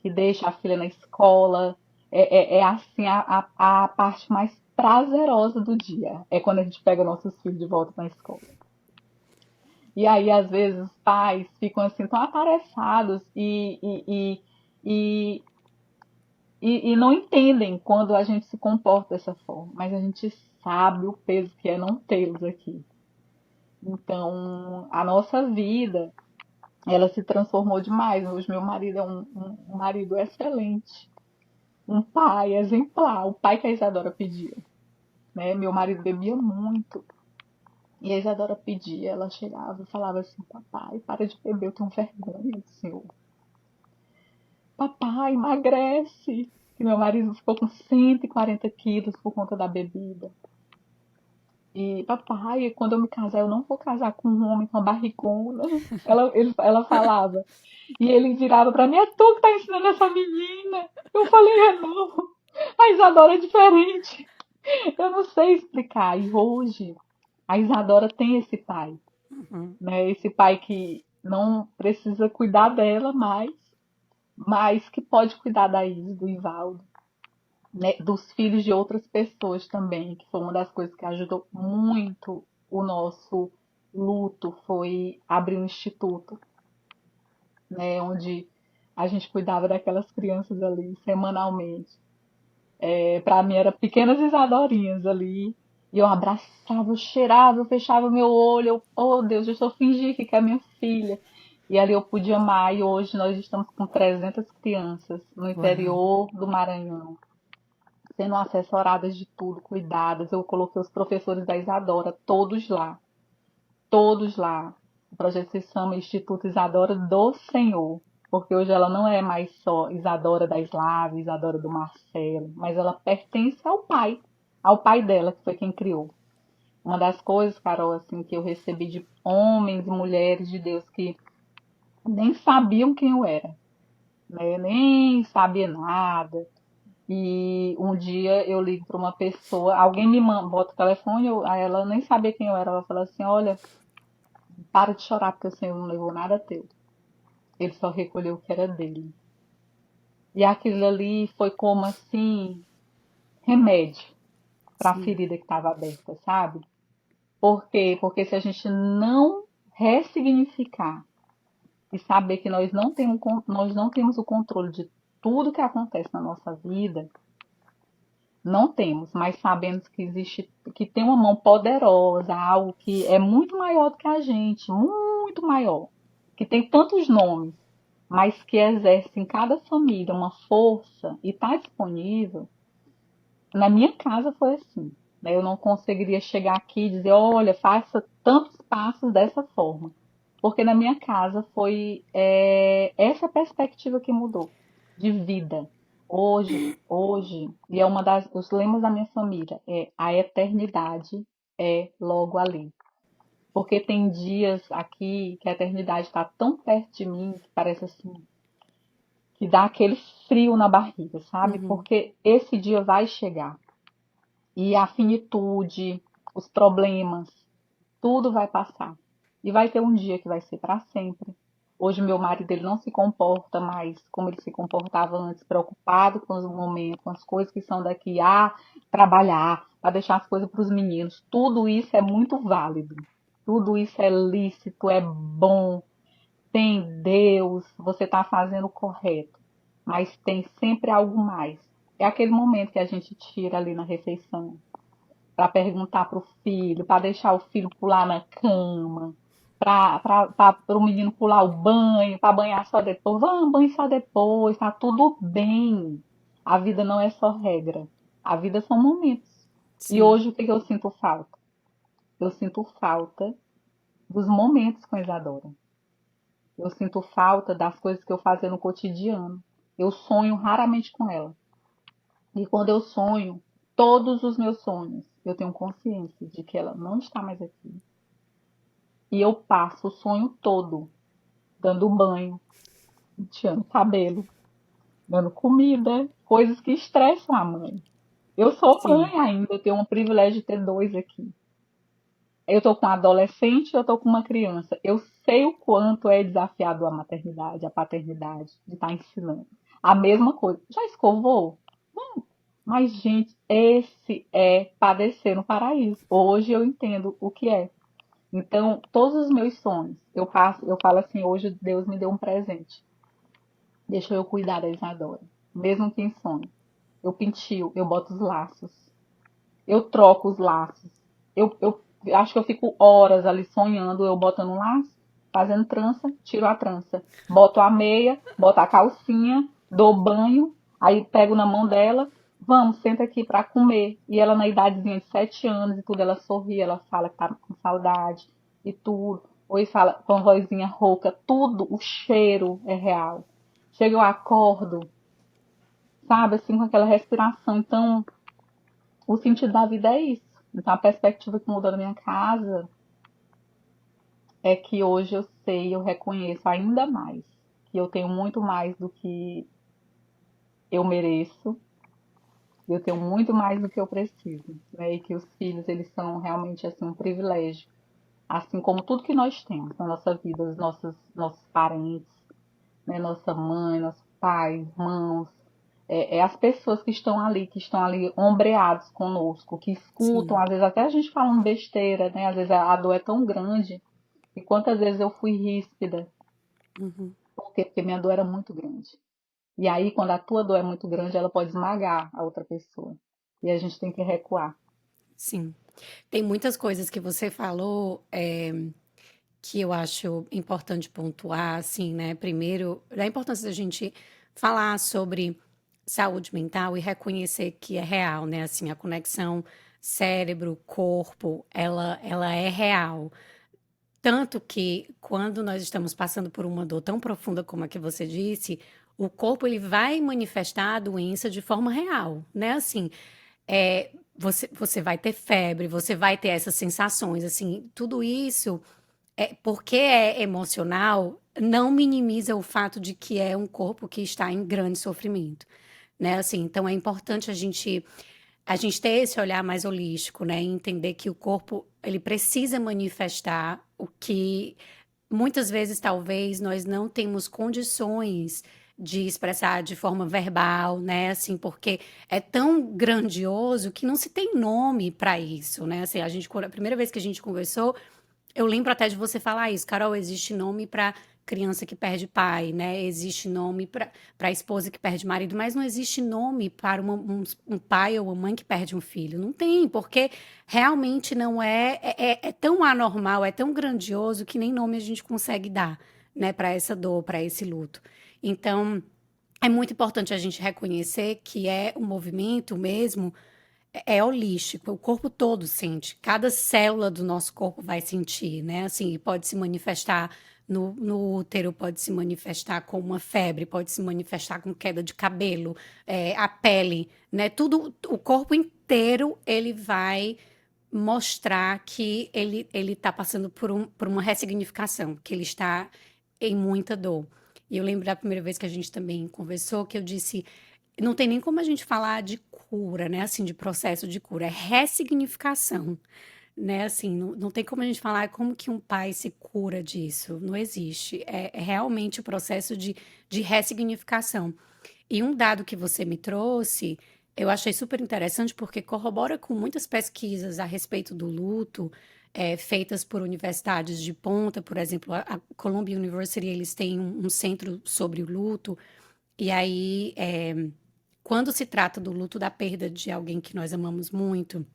deixa a filha na escola. É assim a parte mais prazerosa do dia é quando a gente pega nossos filhos de volta na escola. E aí, às vezes, os pais ficam assim tão atarefados e, e não entendem quando a gente se comporta dessa forma. Mas a gente sabe o peso que é não tê-los aqui. Então, a nossa vida, ela se transformou demais. Hoje, meu marido é um marido excelente, um pai exemplar, o pai que a Isadora pedia. Né? Meu marido bebia muito. E a Isadora pedia, ela chegava e falava assim: papai, para de beber, eu tenho vergonha do senhor. Papai, emagrece. E meu marido ficou com 140 quilos por conta da bebida. E papai, quando eu me casar, eu não vou casar com um homem com uma barrigona. Ela falava. E ele virava pra mim: é tu que tá ensinando essa menina. Eu falei: é não. A Isadora é diferente. Eu não sei explicar. E hoje, a Isadora tem esse pai. Uhum. Né? Esse pai que não precisa cuidar dela mais, mas que pode cuidar da Isis, do Ivaldo, né? Dos filhos de outras pessoas também, que foi uma das coisas que ajudou muito o nosso luto, foi abrir um instituto, né? Onde a gente cuidava daquelas crianças ali semanalmente. Para mim era pequenas Isadorinhas ali. E eu abraçava, eu cheirava, eu fechava meu olho, oh Deus, eu só fingi que é minha filha. E ali eu pude amar, e hoje nós estamos com 300 crianças no Uau. interior do Maranhão, sendo assessoradas de tudo, cuidadas. Eu coloquei os professores da Isadora, todos lá. O projeto se chama Instituto Isadora do Senhor, porque hoje ela não é mais só Isadora da Slávia, Isadora do Marcelo, mas ela pertence ao pai dela, que foi quem criou. Uma das coisas, Carol, assim, que eu recebi de homens e mulheres de Deus que nem sabiam quem eu era, né? Nem sabia nada. E um dia eu ligo para uma pessoa, alguém me manda, bota o telefone, aí ela nem sabia quem eu era. Ela fala assim: olha, para de chorar porque o Senhor não levou nada teu. Ele só recolheu o que era dele. E aquilo ali foi como assim, remédio para a Sim. ferida que estava aberta, sabe? Por quê? Porque se a gente não ressignificar e saber que nós não temos o controle de tudo que acontece na nossa vida, não temos, mas sabemos que existe, que tem uma mão poderosa, algo que é muito maior do que a gente, muito maior, que tem tantos nomes, mas que exerce em cada família uma força e está disponível. Na minha casa foi assim, né? Eu não conseguiria chegar aqui e dizer: olha, faça tantos passos dessa forma. Porque na minha casa foi essa perspectiva que mudou de vida. Hoje, e é uma dos lemas da minha família, é a eternidade é logo ali. Porque tem dias aqui que a eternidade está tão perto de mim que parece assim, que dá aquele frio na barriga, sabe? Uhum. Porque esse dia vai chegar. E a finitude, os problemas, tudo vai passar. E vai ter um dia que vai ser para sempre. Hoje meu marido ele não se comporta mais como ele se comportava antes, preocupado com os momentos, com as coisas que são daqui a trabalhar, para deixar as coisas para os meninos. Tudo isso é muito válido. Tudo isso é lícito, é bom, tem Deus, você está fazendo o correto. Mas tem sempre algo mais. É aquele momento que a gente tira ali na refeição para perguntar para o filho, para deixar o filho pular na cama, para o menino pular o banho, para banhar só depois. Vamos, banho só depois, tá tudo bem. A vida não é só regra. A vida são momentos. E Sim. hoje o que eu sinto falta? Eu sinto falta dos momentos com a Isadora. Eu sinto falta das coisas que eu fazia no cotidiano. Eu sonho raramente com ela. E quando eu sonho, todos os meus sonhos, eu tenho consciência de que ela não está mais aqui. E eu passo o sonho todo dando banho, penteando cabelo, dando comida, coisas que estressam a mãe. Eu sou Sim. mãe ainda, eu tenho um privilégio de ter dois aqui. Eu tô com um adolescente, eu tô com uma criança. Eu sei o quanto é desafiador a maternidade, a paternidade, de estar ensinando. A mesma coisa. Já escovou? Mas, gente, esse é padecer no paraíso. Hoje eu entendo o que é. Então, todos os meus sonhos, eu falo assim, hoje Deus me deu um presente. Deixa eu cuidar da Isadora. Mesmo que em sonho. Eu pintio, eu boto os laços. Eu troco os laços. Eu acho que eu fico horas ali sonhando, eu botando um laço, fazendo trança, tiro a trança. Boto a meia, boto a calcinha, dou banho, aí pego na mão dela, vamos, senta aqui pra comer. E ela na idadezinha de 7 anos e tudo, ela sorri, ela fala que tá com saudade e tudo. Oi, fala com a vozinha rouca, tudo, o cheiro é real. Chega, eu acordo, sabe, assim, com aquela respiração. Então, o sentido da vida é isso. Então, a perspectiva que mudou na minha casa é que hoje eu sei, eu reconheço ainda mais que eu tenho muito mais do que eu mereço, eu tenho muito mais do que eu preciso, né? E que os filhos, eles são realmente assim um privilégio, assim como tudo que nós temos na nossa vida, os nossos parentes, né? Nossa mãe, nosso pai, irmãos, é as pessoas que estão ali ombreados conosco, que escutam, Sim. às vezes até a gente falando besteira, né? Às vezes a dor é tão grande. E quantas vezes eu fui ríspida, Uhum. por quê? Porque minha dor era muito grande. E aí, quando a tua dor é muito grande, ela pode esmagar a outra pessoa. E a gente tem que recuar. Sim. Tem muitas coisas que você falou, que eu acho importante pontuar, assim, né? Primeiro, da importância da gente falar sobre saúde mental e reconhecer que é real, né? Assim, a conexão cérebro-corpo, ela é real. Tanto que quando nós estamos passando por uma dor tão profunda como a que você disse, o corpo ele vai manifestar a doença de forma real, né? Assim, você vai ter febre, você vai ter essas sensações, assim, tudo isso porque é emocional, não minimiza o fato de que é um corpo que está em grande sofrimento, né? Assim, então é importante a gente ter esse olhar mais holístico, né? E entender que o corpo ele precisa manifestar o que muitas vezes talvez nós não temos condições de expressar de forma verbal, né? Assim, porque é tão grandioso que não se tem nome para isso, né? Assim, a primeira vez que a gente conversou eu lembro até de você falar isso, Carol, existe nome para criança que perde pai, né? Existe nome para esposa que perde marido, mas não existe nome para um pai ou uma mãe que perde um filho. Não tem, porque realmente não é tão anormal, é tão grandioso que nem nome a gente consegue dar, né, para essa dor, para esse luto. Então, é muito importante a gente reconhecer que é um movimento mesmo é holístico, o corpo todo sente, cada célula do nosso corpo vai sentir, né? Assim, pode se manifestar no útero, pode se manifestar com uma febre, pode se manifestar com queda de cabelo, a pele, né? Tudo, o corpo inteiro, ele vai mostrar que ele está passando por uma ressignificação, que ele está em muita dor. E eu lembro da primeira vez que a gente também conversou, que eu disse não tem nem como a gente falar de cura, né? Assim, de processo de cura, é ressignificação, né? Assim, não tem como a gente falar como que um pai se cura disso, não existe. É realmente o processo de ressignificação. E um dado que você me trouxe, eu achei super interessante porque corrobora com muitas pesquisas a respeito do luto, feitas por universidades de ponta, por exemplo, a Columbia University, eles têm um centro sobre o luto, e aí quando se trata do luto da perda de alguém que nós amamos muito,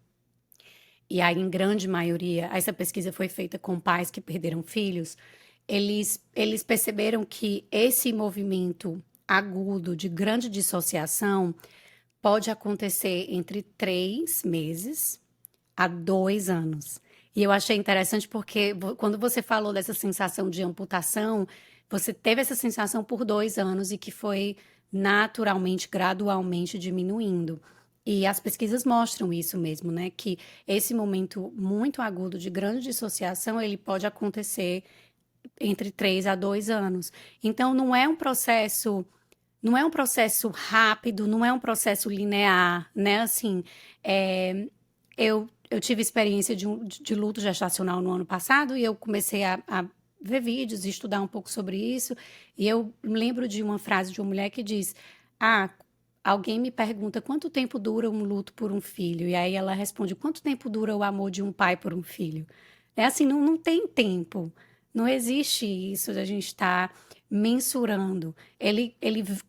e aí em grande maioria, essa pesquisa foi feita com pais que perderam filhos, eles perceberam que esse movimento agudo de grande dissociação pode acontecer entre 3 meses a 2 anos. E eu achei interessante porque quando você falou dessa sensação de amputação, você teve essa sensação por 2 anos e que foi naturalmente, gradualmente diminuindo. E as pesquisas mostram isso mesmo, né? Que esse momento muito agudo de grande dissociação, ele pode acontecer entre 3 a 2 anos. Então, não é um processo rápido, não é um processo linear, né? Assim, eu tive experiência de luto gestacional no ano passado e eu comecei a ver vídeos e estudar um pouco sobre isso. E eu lembro de uma frase de uma mulher que diz: Ah, alguém me pergunta quanto tempo dura um luto por um filho, e aí ela responde quanto tempo dura o amor de um pai por um filho. É assim, não tem tempo. Não existe isso de a gente estar mensurando. Ele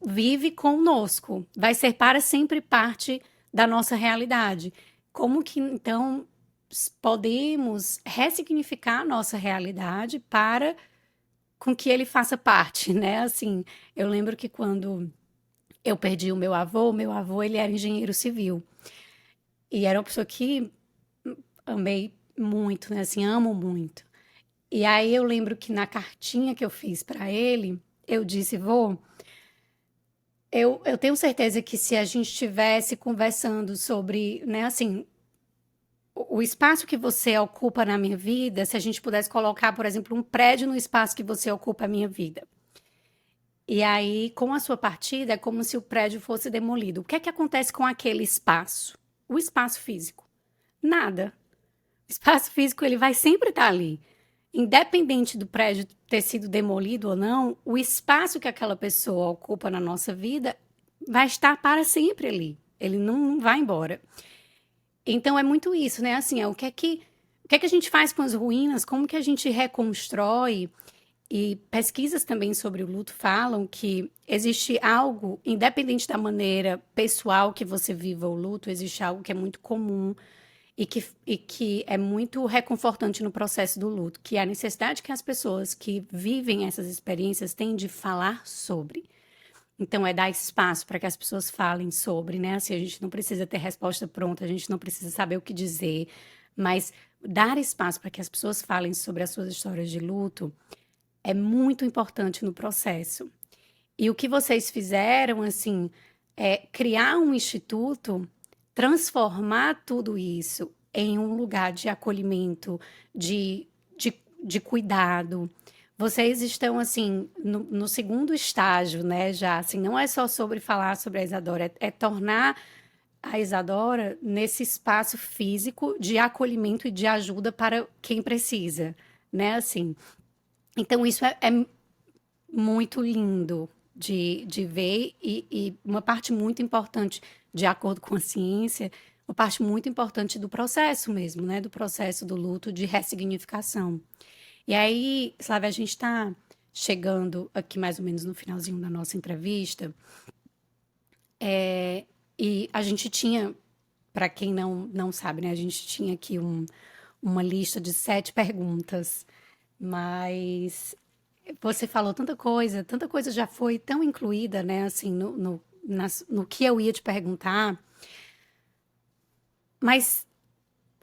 vive conosco, vai ser para sempre parte da nossa realidade. Como que então podemos ressignificar a nossa realidade para com que ele faça parte, né? Assim, eu lembro que quando eu perdi o meu avô ele era engenheiro civil e era uma pessoa que amei muito, né? Assim, amo muito. E aí eu lembro que na cartinha que eu fiz para ele, eu disse, vô, eu tenho certeza que se a gente estivesse conversando sobre, né, assim, o espaço que você ocupa na minha vida, se a gente pudesse colocar, por exemplo, um prédio no espaço que você ocupa a minha vida. E aí, com a sua partida, é como se o prédio fosse demolido. O que é que acontece com aquele espaço? O espaço físico? Nada. O espaço físico ele vai sempre estar ali. Independente do prédio ter sido demolido ou não, o espaço que aquela pessoa ocupa na nossa vida vai estar para sempre ali. Ele não vai embora. Então é muito isso, né? Assim, o que é que a gente faz com as ruínas? Como que a gente reconstrói? E pesquisas também sobre o luto falam que existe algo, independente da maneira pessoal que você viva o luto, existe algo que é muito comum e que é muito reconfortante no processo do luto, que é a necessidade que as pessoas que vivem essas experiências têm de falar sobre. Então, é dar espaço para que as pessoas falem sobre, né? Assim, a gente não precisa ter resposta pronta, a gente não precisa saber o que dizer, mas dar espaço para que as pessoas falem sobre as suas histórias de luto é muito importante no processo. E o que vocês fizeram, assim, é criar um instituto, transformar tudo isso em um lugar de acolhimento, de cuidado. Vocês estão, assim, no segundo estágio, né? Já, assim, não é só sobre falar sobre a Isadora, é tornar a Isadora nesse espaço físico de acolhimento e de ajuda para quem precisa, né? Assim, então isso é muito lindo de ver e uma parte muito importante, de acordo com a ciência, uma parte muito importante do processo mesmo, né? Do processo do luto, de ressignificação. E aí, Slávia, a gente está chegando aqui mais ou menos no finalzinho da nossa entrevista, e a gente tinha, para quem não sabe, né? A gente tinha aqui uma lista de 7 perguntas, mas você falou tanta coisa já foi tão incluída, né, assim, no que eu ia te perguntar, mas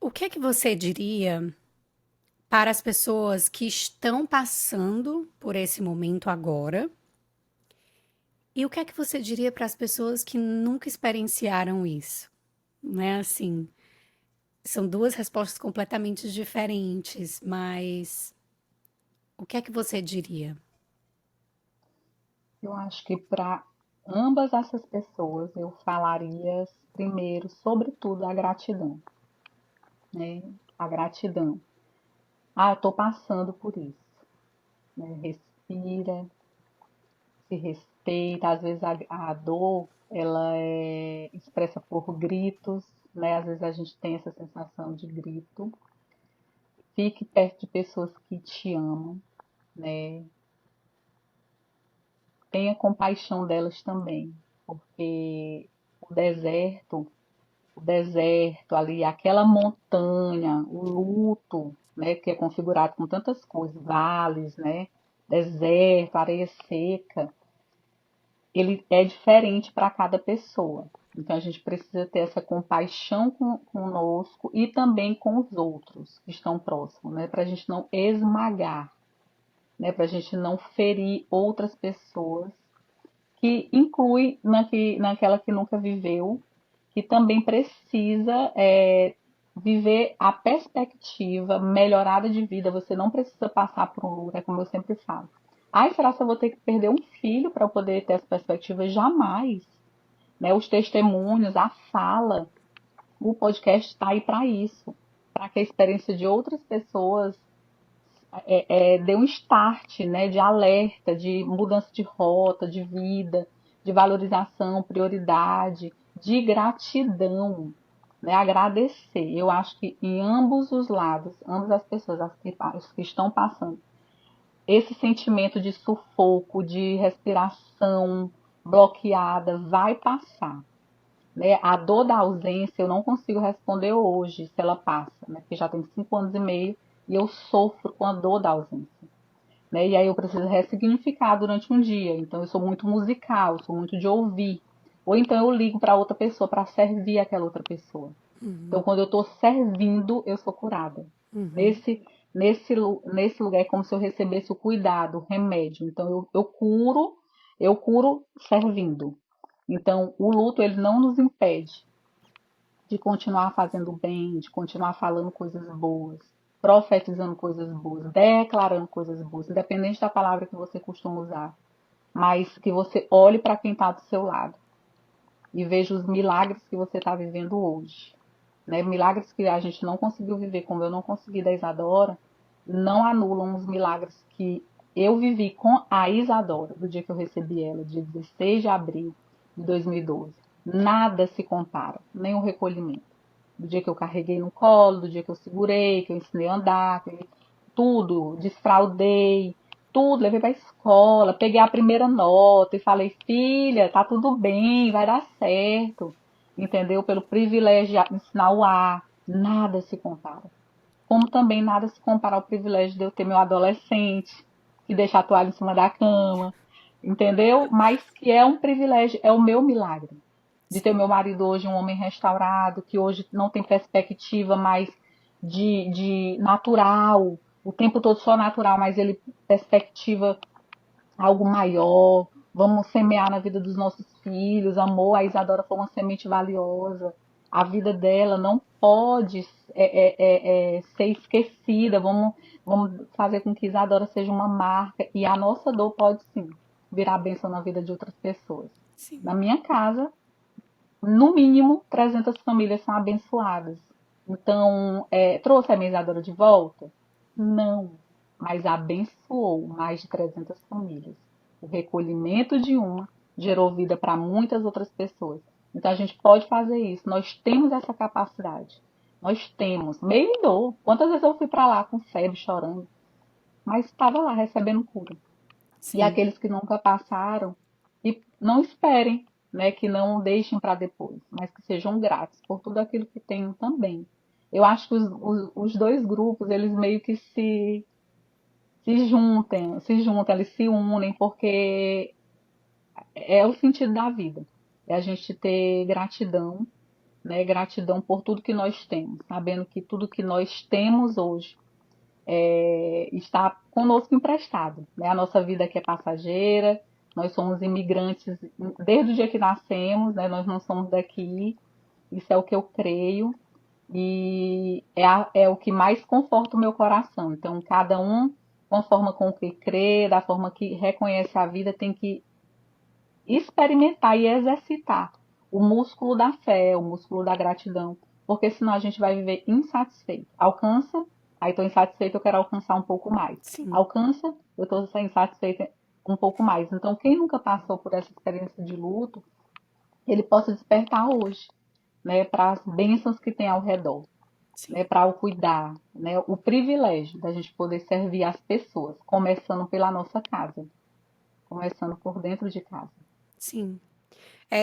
o que é que você diria para as pessoas que estão passando por esse momento agora? E o que é que você diria para as pessoas que nunca experienciaram isso? Né, assim, são duas respostas completamente diferentes, mas o que é que você diria? Eu acho que para ambas essas pessoas eu falaria primeiro, sobretudo, a gratidão, né? A gratidão. Ah, eu estou passando por isso, né? Respira, se respeita. Às vezes a dor, ela é expressa por gritos, né? Às vezes a gente tem essa sensação de grito. Fique perto de pessoas que te amam, né? Tenha compaixão delas também, porque o deserto, o deserto ali, aquela montanha, o luto, né, que é configurado com tantas coisas, vales, né, deserto, areia seca, ele é diferente para cada pessoa. Então a gente precisa ter essa compaixão conosco e também com os outros que estão próximos, né, para a gente não esmagar, né, para a gente não ferir outras pessoas, que inclui naquela que nunca viveu, que também precisa viver a perspectiva melhorada de vida. Você não precisa passar por um lugar, como eu sempre falo. Ai, será que eu vou ter que perder um filho para poder ter essa perspectiva? Jamais. Né? Os testemunhos, a fala, o podcast está aí para isso, para que a experiência de outras pessoas dê um start, né, de alerta, de mudança de rota, de vida, de valorização, prioridade, de gratidão, né? Agradecer. Eu acho que em ambos os lados, ambas as pessoas, as que estão passando, esse sentimento de sufoco, de respiração bloqueada vai passar, né? A dor da ausência eu não consigo responder hoje se ela passa, né? Porque já tem 5 anos e meio e eu sofro com a dor da ausência, né? E aí eu preciso ressignificar durante um dia. Então eu sou muito musical, sou muito de ouvir. Ou então eu ligo para outra pessoa para servir aquela outra pessoa. Então quando eu estou servindo, eu sou curada. Nesse lugar é como se eu recebesse o cuidado, o remédio. Então eu curo servindo. Então o luto ele não nos impede de continuar fazendo bem, de continuar falando coisas boas, profetizando coisas boas, declarando coisas boas, independente da palavra que você costuma usar, mas que você olhe para quem está do seu lado e veja os milagres que você está vivendo hoje. Né? Milagres que a gente não conseguiu viver, como eu não consegui da Isadora, não anulam os milagres que eu vivi com a Isadora, do dia que eu recebi ela, dia 16 de abril de 2012. Nada se compara, nem o recolhimento. Do dia que eu carreguei no colo, do dia que eu segurei, que eu ensinei a andar, tudo, desfraudei, tudo, levei para a escola, peguei a primeira nota e falei, filha, tá tudo bem, vai dar certo, entendeu? Pelo privilégio de ensinar o ar, nada se compara. Como também nada se compara ao privilégio de eu ter meu adolescente, que deixa a toalha em cima da cama, entendeu? Mas que é um privilégio, é o meu milagre. De ter o meu marido hoje um homem restaurado, que hoje não tem perspectiva mais de natural, o tempo todo só natural, mas ele perspectiva algo maior. Vamos semear na vida dos nossos filhos. Amor, a Isadora foi uma semente valiosa. A vida dela não pode ser esquecida. Vamos fazer com que Isadora seja uma marca. E a nossa dor pode sim virar bênção na vida de outras pessoas. Sim. Na minha casa, no mínimo, 300 famílias são abençoadas. Então, trouxe a mesadora de volta? Não, mas abençoou mais de 300 famílias. O recolhimento de uma gerou vida para muitas outras pessoas. Então, a gente pode fazer isso. Nós temos essa capacidade. Nós temos. Meio em dor. Quantas vezes eu fui para lá com febre, chorando, mas estava lá recebendo cura. E Sim. aqueles que nunca passaram, e não esperem, né, que não deixem para depois, mas que sejam gratos por tudo aquilo que tenham também. Eu acho que os dois grupos, eles meio que se juntam, eles se unem, porque é o sentido da vida. É a gente ter gratidão, né, gratidão por tudo que nós temos, sabendo que tudo que nós temos hoje está conosco emprestado. Né? A nossa vida aqui é passageira, nós somos imigrantes desde o dia que nascemos, né? Nós não somos daqui, isso é o que eu creio e é o que mais conforta o meu coração. Então, cada um, conforme com o que crê, da forma que reconhece a vida, tem que experimentar e exercitar o músculo da fé, o músculo da gratidão, porque senão a gente vai viver insatisfeito. Alcança, aí estou insatisfeito, eu quero alcançar um pouco mais. Sim. Alcança, eu estou insatisfeita um pouco mais. Então, quem nunca passou por essa experiência de luto, ele possa despertar hoje, né, para as bênçãos que tem ao redor, Sim. né, para o cuidar, né, o privilégio da gente poder servir as pessoas, começando pela nossa casa, começando por dentro de casa. Sim.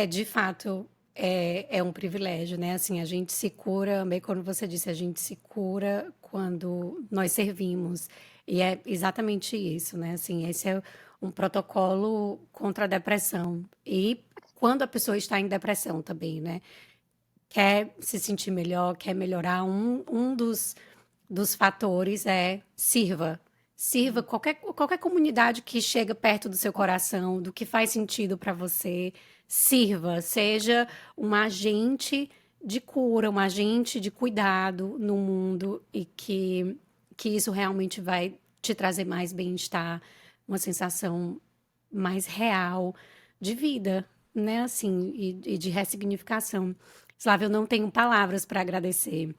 De fato, é um privilégio, né? Assim, a gente se cura, bem como você disse, a gente se cura quando nós servimos. E é exatamente isso, né? Assim, esse é um protocolo contra a depressão. E quando a pessoa está em depressão também, né? Quer se sentir melhor, quer melhorar, um dos fatores é sirva. Sirva qualquer comunidade que chega perto do seu coração, do que faz sentido para você. Sirva, seja um agente de cura, um agente de cuidado no mundo e que isso realmente vai te trazer mais bem-estar, uma sensação mais real de vida, né? Assim, e de ressignificação. Slávia, eu não tenho palavras para agradecer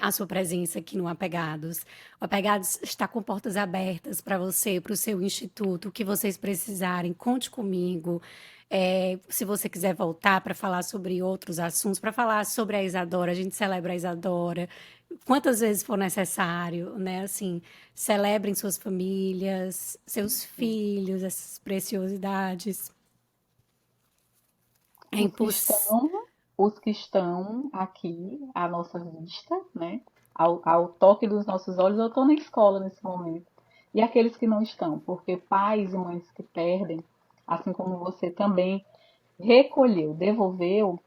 a sua presença aqui no Apegados. O Apegados está com portas abertas para você, para o seu instituto, o que vocês precisarem, conte comigo. Se você quiser voltar para falar sobre outros assuntos, para falar sobre a Isadora, a gente celebra a Isadora, quantas vezes for necessário, né? Assim, celebrem suas famílias, seus filhos, essas preciosidades. É Os que impossível. estão, os que estão aqui à nossa vista, né? Ao toque dos nossos olhos, eu estou na escola nesse momento. E aqueles que não estão, porque pais e mães que perdem, assim como você também recolheu, devolveu,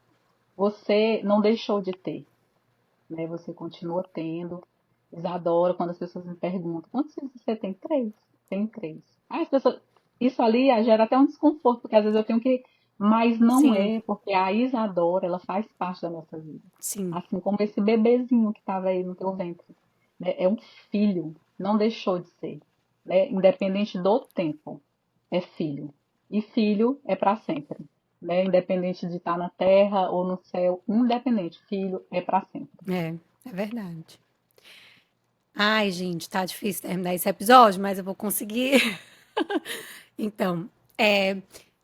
você não deixou de ter, né? Você continua tendo. Isadora, quando as pessoas me perguntam, quantos filhos você tem? Três. Tem três. Aí as pessoas, isso ali gera até um desconforto, porque às vezes eu tenho que, mas não Sim, é, porque a Isadora, ela faz parte da nossa vida. sim, Assim como esse bebezinho que estava aí no teu ventre, né? É um filho, não deixou de ser, né? Independente do tempo, é filho. E filho é para sempre, né? Independente de estar na terra ou no céu, independente, filho é para sempre. é verdade. Ai, gente, tá difícil terminar esse episódio, mas eu vou conseguir. Então,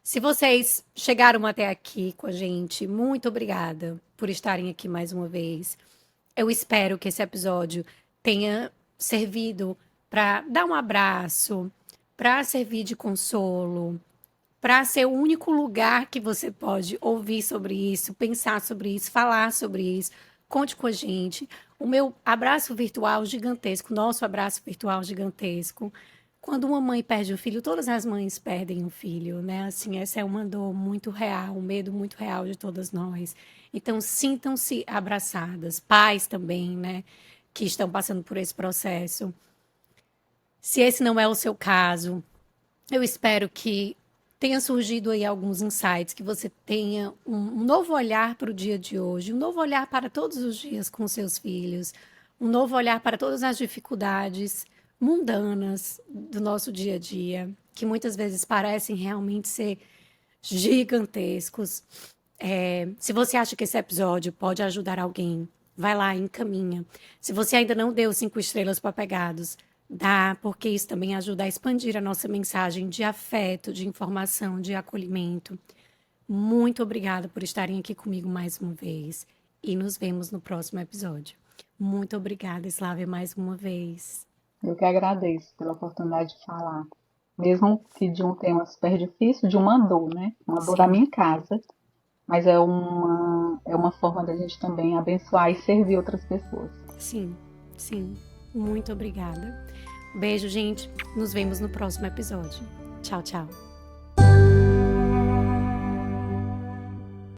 se vocês chegaram até aqui com a gente, muito obrigada por estarem aqui mais uma vez. Eu espero que esse episódio tenha servido para dar um abraço, para servir de consolo, para ser o único lugar que você pode ouvir sobre isso, pensar sobre isso, falar sobre isso. Conte com a gente. O meu abraço virtual gigantesco, nosso abraço virtual gigantesco. Quando uma mãe perde um filho, todas as mães perdem um filho, né? Assim, essa é uma dor muito real, um medo muito real de todas nós. Então, sintam-se abraçadas. Pais também, né? Que estão passando por esse processo. Se esse não é o seu caso, eu espero que tenha surgido aí alguns insights, que você tenha um novo olhar para o dia de hoje, um novo olhar para todos os dias com seus filhos, um novo olhar para todas as dificuldades mundanas do nosso dia a dia, que muitas vezes parecem realmente ser gigantescos. Se você acha que esse episódio pode ajudar alguém, vai lá e encaminha. Se você ainda não deu 5 estrelas para Pegados, dá, porque isso também ajuda a expandir a nossa mensagem de afeto, de informação, de acolhimento. Muito obrigada por estarem aqui comigo mais uma vez e nos vemos no próximo episódio. Muito obrigada, Slávia, mais uma vez. Eu que agradeço pela oportunidade de falar. Mesmo que de um tema super difícil, de uma dor, né? Uma dor da Sim, minha casa, mas é uma forma da gente também abençoar e servir outras pessoas. sim, sim. Muito obrigada. Beijo, gente. Nos vemos no próximo episódio. Tchau, tchau.